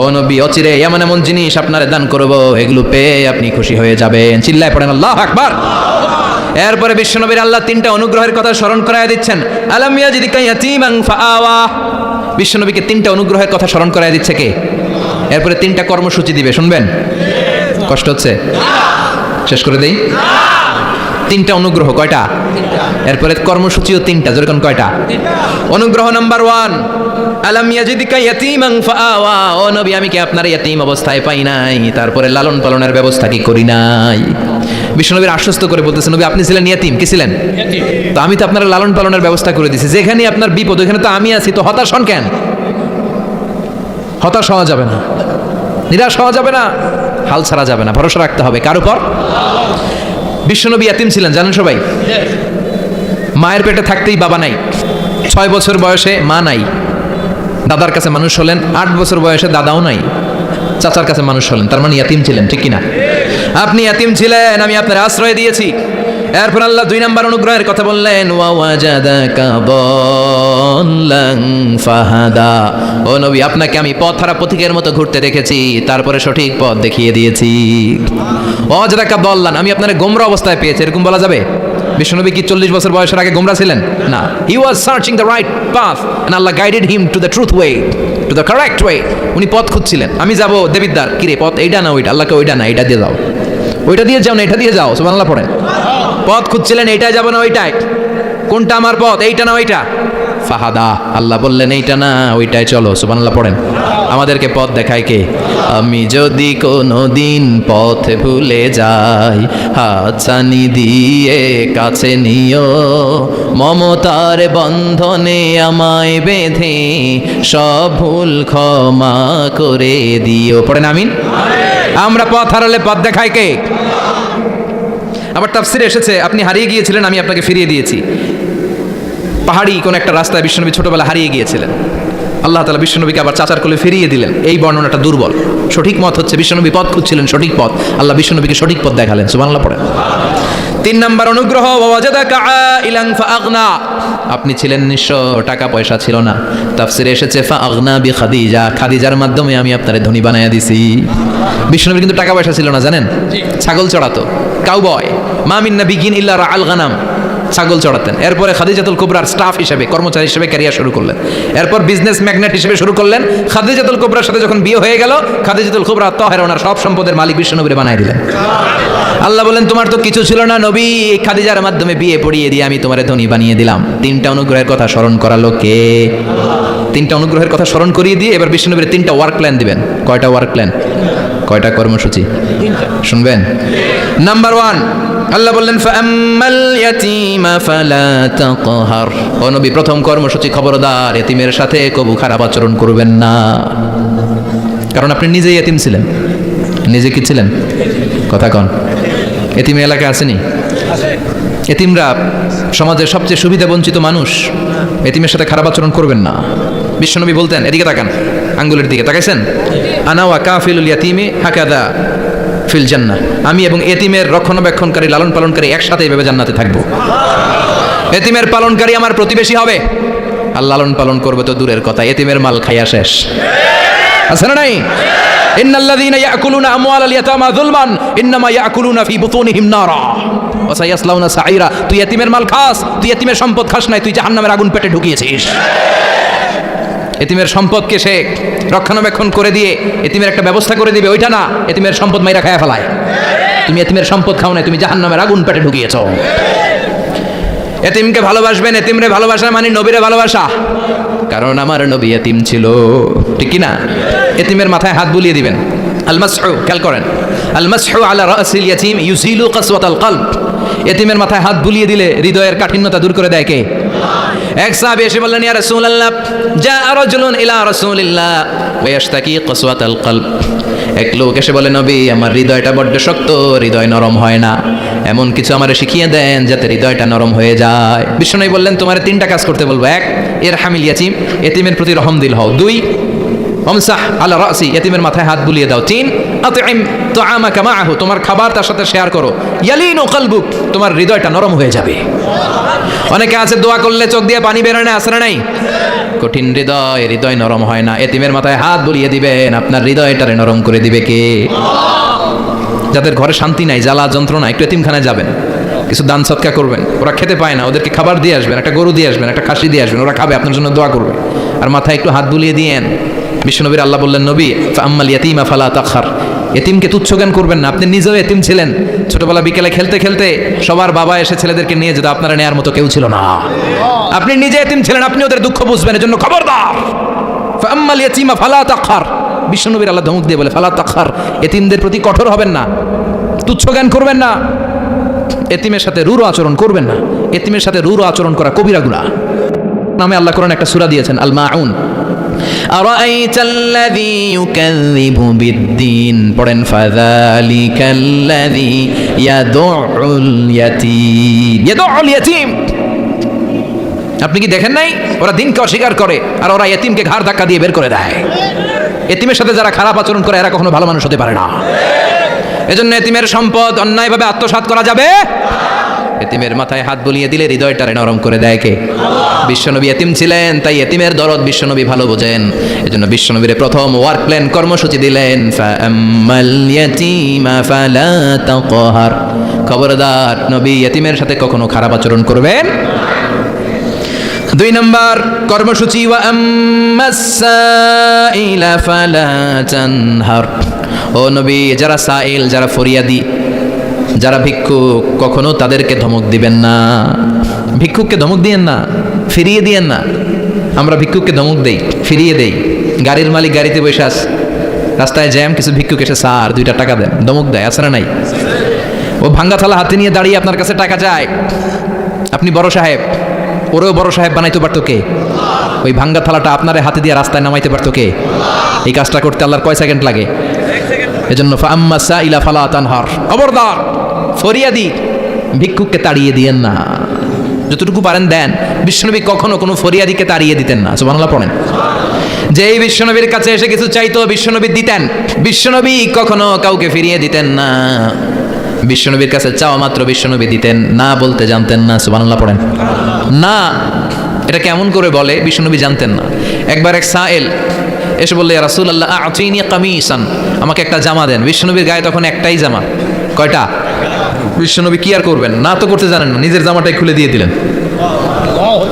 ও নবী অচিরে এমন এমন জিনিস আপনারে দান করব, এগুলো পেয়ে আপনি খুশি হয়ে যাবেন। চিল্লায় পড়েন আল্লাহু আকবার। এরপরে বিশ্বনবীর আল্লাহ তিনটা অনুগ্রহের কথা স্মরণ করায় দিচ্ছেন। আলাম ইয়াজিদিকা ইয়াতীমান ফাআওয়া, বিশ্বনবীকে তিনটা অনুগ্রহের কথা স্মরণ করায় দিচ্ছে কে? এরপরে তিনটা কর্মসূচি দিবে, শুনবেন? কষ্ট হচ্ছে? শেষ করে দেই। তিনটা অনুগ্রহ, কয়টা? এরপরে কর্মসূচিও তিনটা, যেরকম কয়টা? অনুগ্রহ নাম্বার 1, আলাম ইয়াজিদিকা ইয়াতীমান ফাআওয়া, ও নবী আমি কি আপনার ইয়াতীম অবস্থায় পাই নাই, তারপরে লালন পালনের ব্যবস্থা কি করি নাই? বিশ্বনবীর আশ্বস্ত করে বলতেছেন, নবী আপনি ছিলেন ইয়াতীম, কি ছিলেন? তো আমি তো আপনার লালন পালনের ব্যবস্থা করে দিয়েছি। যেখানে আপনার বিপদ ওখানে তো আমি আছি, তো হতাশ হন কেন? হতাশ হওয়া যাবে না। নিরাশ হওয়া যাবে না, হাল ছাড়া যাবে না, ভরসা রাখতে হবে কার উপর? বিশ্বনবী ইয়াতীম ছিলেন জানেন সবাই। মায়ের পেটে থাকতেই বাবা নাই, 6 বছর বয়সে মা নাই, দাদার কাছে মানুষ হলেন, 8 বছর বয়সে দাদাও নাই, চাচার কাছে মানুষ হলেন, তার মানে ইয়াতীম ছিলেন, ঠিক কিনা? আপনি ইয়াতীম ছিলেন, আমি আপনার আশ্রয় দিয়েছি। এরপর আল্লাহ 2 নম্বর অনুগ্রহের কথা বললেন, ওয়া ওয়াজাদাকা দাল্লান ফাহাদা। ও নবী, আপনাকে আমি পথহারা পথিকের মতো ঘুরতে দেখেছি, তারপরে সঠিক পথ দেখিয়ে দিয়েছি। ওয়া ওয়াজাদাকা দাল্লান, আমি আপনার গোমরা অবস্থায় পেয়েছি, এরকম বলা যাবে? বিশ্বনবী কি 40 বছর বয়সের আগে গোমরা ছিলেন? না, he was searching the right path and আল্লাহ guided him to the truth way, to the correct way. উনি পথ খুঁজছিলেন। আমি যাব দেবিদ্দার, কিরে পথ এইটা না ওইটা? আল্লাহকে ওইটা না, এইটা দিয়ে যাও, ওইটা দিয়ে যাও না, এটা দিয়ে যাও। সুবহানাল্লাহ পড়েন। পথ খুঁজছিলেন, এইটাই যাব না ওইটাই? কোনটা আমার পথ, এইটা না ওইটা? ফাহাদা, আল্লাহ বললেন এইটা না ওইটাই চলো। সুবহানাল্লাহ পড়েন। আমাদেরকে পথ দেখায় কে? আমি যদি কোনো দিন পথ ভুলে যাই, হাতছানি দিয়ে কাছে নিও, মমতার বন্ধনে আমায় বেঁধে সব ভুল ক্ষমা করে দিও। পড়েন আমিন। আমরা পথ হারালে পথ দেখায় কে? আবার তাফসিরে এসেছে, আপনি হারিয়ে গিয়েছিলেন, আমি আপনাকে ফিরিয়ে দিয়েছি। পাহাড়ি কোন একটা রাস্তায় বিশ্বনবী ছোটবেলা হারিয়ে গিয়েছিলেন, আল্লাহ তাআলা বিশ্বনবীকে আবার চাচার কোলে ফিরিয়ে দিলেন। এই বর্ণনাটা দুর্বল। সঠিক মত হচ্ছে বিশ্বনবী পথ খুঁজছিলেন, সঠিক পথ, আল্লাহ বিশ্বনবীকে সঠিক পথ দেখালেন। সুবহানাল্লাহ পড়েন। 3 নম্বর অনুগ্রহ, ওয়াজাদাকা আইলান ফাআগনা। আপনি ছিলেন নিঃস্ব, টাকা পয়সা ছিল না। তাফসিরে এসেছে ফাআগনা বিখাদিজা, খাদিজার মাধ্যমে আমি আপনারে ধনী বানায়া দিছি। বিশ্বনবীর কিন্তু টাকা পয়সা ছিল না জানেন, ছাগল চড়াতো, কাউবয়। মা মিন নাবিয়্যিন ইল্লা রাআল গানাম, ছাগল চড়াতেন। এরপরে খাদিজাতুল কুবরার স্টাফ হিসেবে, কর্মচারী হিসেবে ক্যারিয়ার শুরু করলেন। এরপর বিজনেস ম্যাগনেট হিসেবে শুরু করলেন। খাদিজাতুল কুবরার সাথে যখন বিয়ে হয়ে গেল, খাদিজাতুল কুবরা তাহেরা ওনার সব সম্পদের মালিক বিশ্বনবীরে বানায় দিলেন। আল্লাহ বলেন, তোমার তো কিছু ছিল না নবী, খাদিজার মাধ্যমে বিয়ে পড়িয়ে দিয়ে আমি তোমারে ধনী বানিয়ে দিলাম। 3টা অনুগ্রহের কথা স্মরণ করালো কে? 3টা অনুগ্রহের কথা স্মরণ করিয়ে দিয়ে এবার বিশ্বনবীর 3টা ওয়ার্ক প্ল্যান দিবেন। কয়টা ওয়ার্ক প্ল্যান? কয়টা কর্মসূচি? 3টা। শুনবেন। নাম্বার 1, আল্লাহ বললেন ফাআম্মাল ইয়াতীমা ফালা তাকহার। ও নবী, প্রথম কর্মসূচি, খবরদার এতিমের সাথে কবু খারাপ আচরণ করবেন না। কারণ আপনি নিজেই এতিম ছিলেন। নিজে কি ছিলেন? কথা কন। এতিম এলাকায় আসেনি? এতিমরা সমাজের সবচেয়ে সুবিধা বঞ্চিত মানুষ। এতিমের সাথে খারাপ আচরণ করবেন না। বিশ্বনবী বলতেন, এদিকে তাকান, আঙ্গুলের দিকে তাকাইছেন, আনা ওয়া কাফিলুল ইয়াতীমি হাকাদা ফিল জান্নাহ। আমি এবং এতিমের রক্ষণাবেক্ষণকারী, লালন পালনকারী একসাথে এভাবে জান্নাতে থাকবো। এতিমের পালনকারী আমার প্রতিবেশী হবে, আর লালন পালন করবে তো দূরের কথা, এতিমের মাল খাইয়া শেষ। আছে না নাই? ইন্নাল্লাযীনা ইয়াকুলুনা আমওয়ালাল ইয়াতামা যুলমান ইন্নামা ইয়াকুলুনা ফি বুতুনিহিম নারা ওয়া সায়াসলাউনা সাঈরা। তুই এতিমের মাল খাস, তুই এতিমের সম্পদ খাস নাই, তুই জাহান্নামের আগুন পেটে ঢুকিয়েছিস। এতিমের সম্পদকে সে রক্ষণাবেক্ষণ করে দিয়ে এতিমের একটা ব্যবস্থা করে দিবে, ওইটা না, এতিমের সম্পদ মাইরা খায়া ফেলায়। তুমি এতিমের সম্পদ খাও নাই, তুমি জাহান্নামের আগুন পেটে ঢুকিয়েছো। এতিমকে ভালোবাসবেন, এতিমরে ভালোবাসা মানে নবীরে ভালোবাসা। কারণ আমার নবী এতিম ছিল, ঠিক কি না? এতিমের মাথায় হাত বুলিয়ে দিবেন। আল মাসহু, খেয়াল করেন, আল মাসহু আলা রাসিল ইয়াতীম ইউজিলু কাসওয়াতাল কলব। এতিমের মাথায় হাত বুলিয়ে দিলে হৃদয়ের কাঠিন্যতা দূর করে দেয় কে? এক সাহাবী এসে বললেন, ইয়া রাসূলুল্লাহ, জাআ রাজুলুন ইলা রাসূলিল্লাহ ওয়া ইয়াশতাকি কাসওয়াতাল কলব। এক লোক এসে বলে, নবী, আমার হৃদয়টা বড্ড শক্ত, হৃদয় নরম হয় না, এমন কিছু আমারে শিখিয়ে দেন যাতে হৃদয়টা নরম হয়ে যায়। বিশ্বনবী বললেন, তোমারে 3টা কাজ করতে বলবো। 1, ইরহামিল ইয়াতীম, এতিমের প্রতি রহমদিল হও। 2, আমসাহ আলা রাসি, এতিমের মাথায় হাত বুলিয়ে দাও। 3, আতইম তুআমাকা মাআহু, তোমার খাবার তার সাথে শেয়ার করো। ইয়ালিনু কলবুক, তোমার হৃদয়টা নরম হয়ে যাবে। অনেকে আছে দোয়া করলে চোখ দিয়ে পানি বের হয় না, আসে না নাই? কঠিন হৃদয়, হৃদয় নরম হয় না। এতিমের মাথায় হাত বুলিয়ে দিবেন, আপনার হৃদয়টারে নরম করে দিবে কে? যাদের ঘরে শান্তি নাই, জ্বালা যন্ত্রণা, একটু এতিমখানায় যাবেন, কিছু দান সৎকা করবেন। ওরা খেতে পায় না, ওদেরকে খাবার দিয়ে আসবেন, একটা গরু দিয়ে আসবেন, একটা খাসি দিয়ে আসবেন, ওরা খাবে, আপনার জন্য দোয়া করবে। আর মাথায় একটু হাত বুলিয়ে দিয়েন। বিশ্বনবীর আল্লাহ বললেন, নবী, ফাআম্মাল ইয়াতীমা ফালা তাকহার, এতিমকে তুচ্ছ জ্ঞান করবেন না। আপনি নিজেও এতিম ছিলেন, ছোটবেলা বিকেলে খেলতে খেলতে সবার বাবা এসে ছেলেদেরকে নিয়ে যেত, আপনারা নেয়ার মতো কেউ ছিল না। আপনি নিজে এতিম ছিলেন, আপনি ওদের দুঃখ বুঝবেন, এজন্য খবরদার, ফাআম্মাল ইয়াতীমা ফালা তাকহার। বিশ্বনবীর আল্লাহ ধমক দিয়ে বলে, ফালা তাকহার, এতিমদের প্রতি কঠোর হবেন না, তুচ্ছ জ্ঞান করবেন না, এতিমের সাথে রূঢ় আচরণ করবেন না। এতিমের সাথে রূঢ় আচরণ করা কবিরা গুনাহ। নামে আল্লাহ কোরআনে একটা সূরা দিয়েছেন, আল মাউন, আরাআইতাল্লাযী ইউকাযযিবু বিদ্দীন, পড়েন ফাযালিকাল্লাযী ইয়াদুউল ইয়াতীম। আপনি কি দেখেন নাই ওরা দিনকে অস্বীকার করে আর ওরা ইয়েতিমকে ঘাড় ধাক্কা দিয়ে বের করে দেয়। ইয়েতিমের সাথে যারা খারাপ আচরণ করে এরা কখনো ভালো মানুষ হতে পারে না। এজন্য ইয়েতিমের সম্পদ অন্যায়ভাবে আত্মসাৎ করা যাবে। ইয়েতিমের মাথায় হাত বুলিয়ে দিলে হৃদয়টারে নরম করে দেয় কে? বিশ্বনবী ইয়েতিম ছিলেন, তাই ইয়েতিমের দরদ বিশ্বনবী ভালো বোঝেন। এজন্য বিশ্বনবীর প্রথম ওয়ার্ক প্ল্যান কর্মসূচি দিলেন, ফাআম্মাল ইয়াতীমা ফালা তাকহার। খবরদার নবী ইয়েতিমের সাথে কখনো খারাপ আচরণ করবেন। 2 নম্বর কর্মসূচি, ওয়া আম্মাস সাইলা ফালা তানহার। ও নবী, যারা সাইল, যারা ফরিয়াদি, যারা ভিক্ষুক, কখনো তাদেরকে ধমক দিবেন না। ভিক্ষুককে ধমক দিয়েন না, ফিরিয়ে দিয়েন না। আমরা ভিক্ষুককে ধমক দেই, ফিরিয়ে দেই। গাড়ির মালিক গাড়িতে বসে আছে, রাস্তায় জ্যাম, কিছু ভিক্ষুক এসে স্যার 2টা টাকা দেন, ধমক দেয়, আছে না নাই? ও ভাঙ্গা থালা হাতে নিয়ে দাঁড়িয়ে আপনার কাছে টাকা চায়। আপনি বড় সাহেব, ওরেও বড় সাহেব বানাইতে পারতো কে? ওই ভাঙ্গা থালাটা আপনার হাতে দিয়ে রাস্তায় নামাইতে পারতো কে? এই কাজটা করতে আল্লাহর কয় সেকেন্ড লাগে? এজন্য ফাআম্মা সাইলা ফালা তানহার, খবরদার ফরিয়াদি ভিক্ষুককে তাড়িয়ে দিয়েন না। যতটুকু পারেন দেন। বিশ্বনবী কখনো কোনো ফরিয়াদিকে তাড়িয়ে দিতেন না। সুবহানাল্লাহ পড়েন। যেই বিশ্বনবীর কাছে এসে কিছু চাইতো বিশ্বনবী দিতেন। বিশ্বনবী কখনো কাউকে ফিরিয়ে দিতেন না। বিশ্বনবীর কাছে চাওয়া মাত্র বিশ্বনবী দিতেন, না বলতে জানতেন না। সুবহানাল্লাহ পড়েন। না, এটা কেমন করে বলে বিশ্বনবী জানতেন না। একবার এক সাইল এসে বললে, ইয়া রাসূলুল্লাহ আ'তিনি কামিসান, আমাকে একটা জামা দেন। বিশ্বনবীর গায়ে তখন একটাই জামা। কয়টা? বিশ্বনবী কি আর করবেন, না তো করতে জানেন না, নিজের জামাটাই খুলে দিয়ে দিলেন।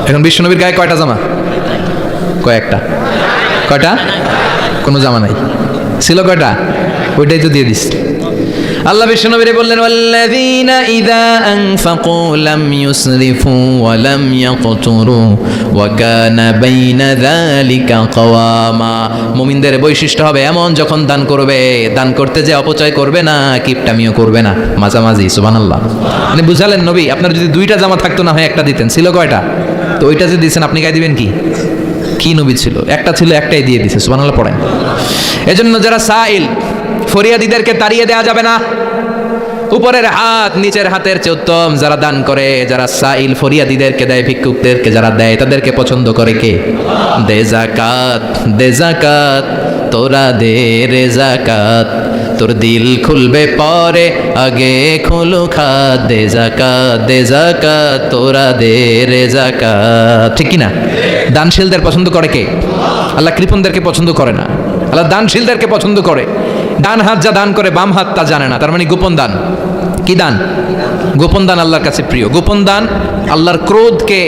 এখন বিশ্বনবীর গায়ে কয়টা জামা? কয়েকটা। কয়টা? কোনো জামা নাই। ছিল কয়টা? ওইটাই তো দিয়ে দিস। আল্লাহ বিশ্বনবীরে বললেন, ওয়াল্লাযীনা ইযা আনফাকু লাম ইউসরিফু ওয়া লাম ইয়াকতুরু ওয়া কানা বাইনা যালিকা কওয়ামা। মুমিনদের বৈশিষ্ট্য হবে এমন, যখন দান করবে, দান করতে যে অপচয় করবে না, কিপটামিও করবে না, মাঝামাঝি। সুবহানাল্লাহ। মানে বুঝালেন নবী, আপনার যদি 2টা জামা থাকতো না হয় একটা দিতেন। ছিল কয়টা? তো ওইটা যে দিয়েছেন আপনি গায়ে দিবেন কি? কি নবী ছিল? একটা ছিল, একটাই দিয়ে দিয়েছে। সুবহানাল্লাহ পড়েন। এজন্য যারা সাইল, ফরিয়াদিদেরকে তাড়িয়ে দেওয়া যাবে না। উপরের হাত নিচের হাতের চেয়ে উত্তম যারা দান করে, যারা সাইল ফরিয়াদিদেরকে দেয়, ভিক্ষুকদেরকে যারা দেয়, তাদেরকে পছন্দ করে কে? দে যাকাত, দে যাকাত, তোরা দে রে যাকাত, তোর দিল খুলবে পরে, আগে খুলু খাত। দে যাকাত, দে যাকাত, তোরা দে রে যাকাত। ঠিক কি না? দানশীলদের পছন্দ করে কে? আল্লাহ কৃপণদেরকে পছন্দ করে না, আল্লাহ দানশীলদেরকে পছন্দ করে। ডান হাত যা দান করে, বাম হাত তা জানে না, তার মানে গোপন দান। কি দান? গোপন দান আল্লাহর কাছে প্রিয়। গোপন দান আল্লাহর ক্রোধকে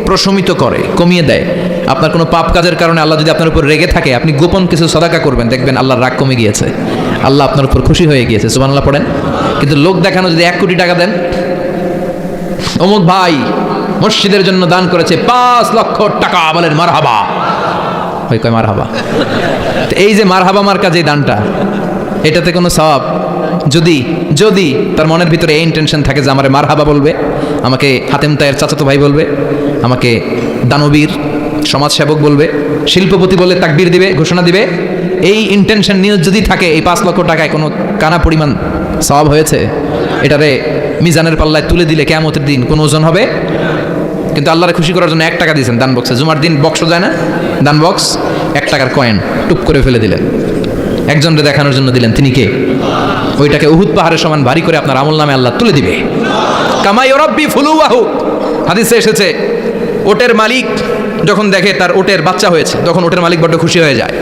প্রশমিত করে, কমিয়ে দেয়। আপনার কোনো পাপ কাজের কারণে আল্লাহ যদি আপনার উপর রেগে থাকে, আপনি গোপন কিছু সাদাকা করবেন, দেখবেন আল্লাহর রাগ কমে গিয়েছে, আল্লাহ আপনার উপর খুশি হয়ে গিয়েছে। সুবহানাল্লাহ পড়েন। কিন্তু লোক দেখানো যদি 1 কোটি টাকা দেন, অমুক ভাই মসজিদের জন্য দান করেছে 5 লক্ষ টাকা, বলেন মারহাবা। ওই কয় মারহাবা। এই যে মারহাবা মার্কা যে দানটা, এটাতে কোনো সওয়াব যদি যদি তার মনের ভিতরে এই ইন্টেনশন থাকে যে আমারে মারহাবা বলবে, আমাকে হাতেম তায়ের চাচাতো ভাই বলবে, আমাকে দানবীর সমাজসেবক বলবে, শিল্পপতি বলে তাকবীর দিবে, ঘোষণা দিবে, এই ইন্টেনশন নিয়ে যদি থাকে, এই 5 লক্ষ টাকায় কোনো কানা পরিমাণ সওয়াব হয়েছে, এটারে মিজানের পাল্লায় তুলে দিলে কিয়ামতের দিন কোনো ওজন হবে? কিন্তু আল্লাহরে খুশি করার জন্য 1 টাকা দিয়েছেন দান বক্সে। জুমার দিন বক্স যায় না, দান বক্স, 1 টাকার কয়েন টুপ করে ফেলে দিলেন, একজনকে দেখানোর জন্য দিলেন। তিনি কে? ওইটাকে উহুদ পাহাড়ের সমান ভারী করে আপনার আমল নামে আল্লাহ তুলে দিবে। কামা ইউরাব্বি ফুলুয়াহু, হাদিসে এসেছে, ওটের মালিক যখন দেখে তার ওটের বাচ্চা হয়েছে, তখন ওটের মালিক বড্ড খুশি হয়ে যায়।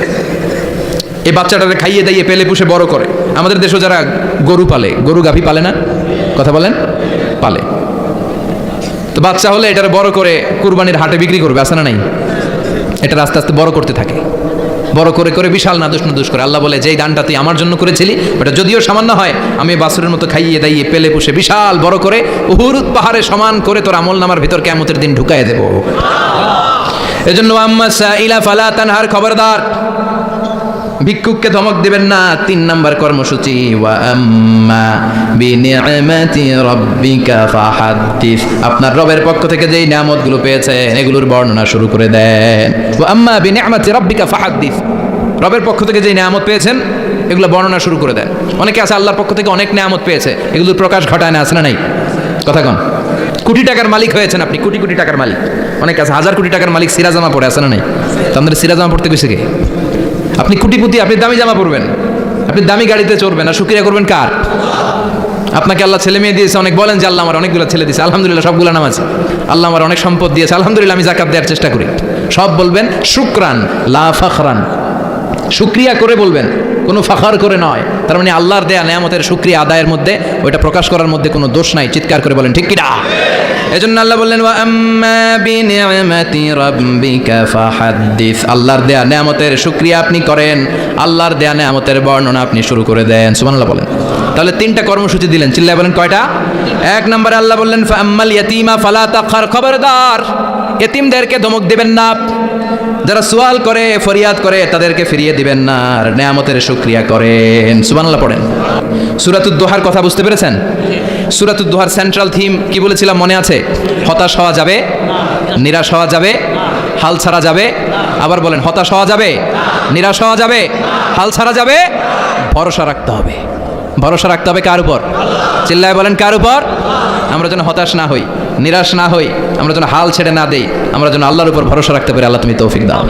এই বাচ্চাটাকে খাইয়ে দাইয়ে পেলে পুষে বড় করে। আমাদের দেশে যারা গরু পালে, গরু গাভী পালে না? কথা বলেন, পালে। তো বাচ্চা হলে এটার বড় করে কুরবানির হাটে বিক্রি করবে, আছে না নাই? এটা আস্তে আস্তে বড় করতে থাকে, বড় করে করে বিশাল নাদুস করে। আল্লাহ বলে, যেই দানটা তুই আমার জন্য করেছিলি, ওটা যদিও সামান্য হয়, আমি বাছুরের মতো খাইয়ে দাইয়ে পেলে পুষে বিশাল বড় করে উহুদ পাহাড়ে সমান করে তোর আমল নামার ভিতর কিয়ামতের দিন ঢুকায় দেব। এজন্য আম্মা সাইলা ফালা তানহার, খবরদার ভিক্ষুককে ধমক দিবেন না। 3 নাম্বার কর্মসূচি, ওয়া আম্মা বিনিআমাতি রাব্বিকা ফাহাদ্দিস, আপনার রবের পক্ষ থেকে যেই নিয়ামতগুলো পেয়েছেন এগুলোর বর্ণনা শুরু করে দেন। ওয়া আম্মা বিনিআমাতি রাব্বিকা ফাহাদ্দিস, রবের পক্ষ থেকে যেই নিয়ামত পেয়েছেন এগুলো বর্ণনা শুরু করে দেন। অনেকে আছে আল্লাহর পক্ষ থেকে অনেক নিয়ামত পেয়েছে, এগুলোর প্রকাশ ঘটায় না, আছে না নাই? কথা কন। কোটি টাকার মালিক হয়েছেন আপনি, কোটি কোটি টাকার মালিক। অনেকে আছে হাজার কোটি টাকার মালিক, সিরা জামা পরে, আছে না নাই? তাদের সিরা জামা পড়তে গেছে কে? আপনি কোটিপতি, আপনি দামি জামা পরবেন, আপনি দামি গাড়িতে চড়বেন, আর শুকরিয়া করবেন কার? আপনাকে আল্লাহ ছেলে মেয়ে দিয়েছে, অনেক বলেন যে আল্লাহ আমার অনেকগুলো ছেলে দিয়েছে, আলহামদুলিল্লাহ সবগুলো নামাজি। আল্লাহ আমার অনেক সম্পদ দিয়েছে, আলহামদুলিল্লাহ আমি যাকাত দেওয়ার চেষ্টা করি। সব বলবেন শুকরান লা ফাখরান, শুকরিয়া করে বলবেন, কোনো ফাখার করে নয়। তার মানে আল্লাহর দেয়া নিয়ামতের শুকরিয়া আদায়ের মধ্যে, ওইটা প্রকাশ করার মধ্যে কোনো দোষ নাই। চিৎকার করে বলেন ঠিক কি না? এজন্য আল্লাহ বললেন ওয়া আম্মা বিনিআমাতি রাব্বিকা ফাহাদ্দিস, আল্লাহর দেয়া নিয়ামতের শুকরিয়া আপনি করেন, আল্লাহর দেয়া নিয়ামতের বর্ণনা আপনি শুরু করে দেন। সুবহানাল্লাহ বলেন। তাহলে 3টা কর্মসূচি দিলেন, চিল্লায় বলেন কয়টা? 1 নম্বরে আল্লাহ বললেন ফাআম্মাল ইয়াতীমা ফালা তাকহার, খবরদার এতিমদেরকে ধমক দিবেন না, যারা সোয়াল করে ফরিয়াদ করে তাদেরকে ফিরিয়ে দিবেন না, আর নিয়ামতের শুকরিয়া করেন। সুবহানাল্লাহ পড়েন। সূরাতুদ দোহার কথা বুঝতে পেরেছেন? সূরাতুদ দোহার সেন্ট্রাল থিম কি বলেছিলাম মনে আছে? হতাশ হওয়া যাবে, নিরাশ হওয়া যাবে, হাল ছাড়া যাবে। আবার বলেন, হতাশ হওয়া যাবে, নিরাশ হওয়া যাবে, হাল ছাড়া যাবে, ভরসা রাখতে হবে। ভরসা রাখতে হবে কার উপর? চিল্লায় বলেন কার উপর? আমরা যেন হতাশ না হই, নিরাশ না হই, আমরা যেন হাল ছেড়ে না দেই, আমরা যেন আল্লাহর উপর ভরসা রাখতে পারি। আল্লাহ তুমি তৌফিক দাও।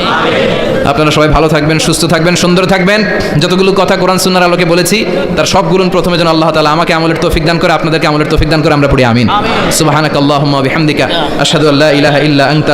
আপনারা সবাই ভালো থাকবেন, সুস্থ থাকবেন, সুন্দর থাকবেন। যতগুলো কথা কোরআন সুন্নাহর আলোকে বলেছি তার সবগুলো প্রথমে যেন আল্লাহ তাআলা আমাকে আমলের তৌফিক দান করে, আপনাদেরকে আমলের তৌফিক দান করে। আমরা পড়ি আমিন। সুবহানাকাল্লাহুম্মা ওয়া বিহামদিকা আশহাদু আল্লা ইলাহা ইল্লা আনতা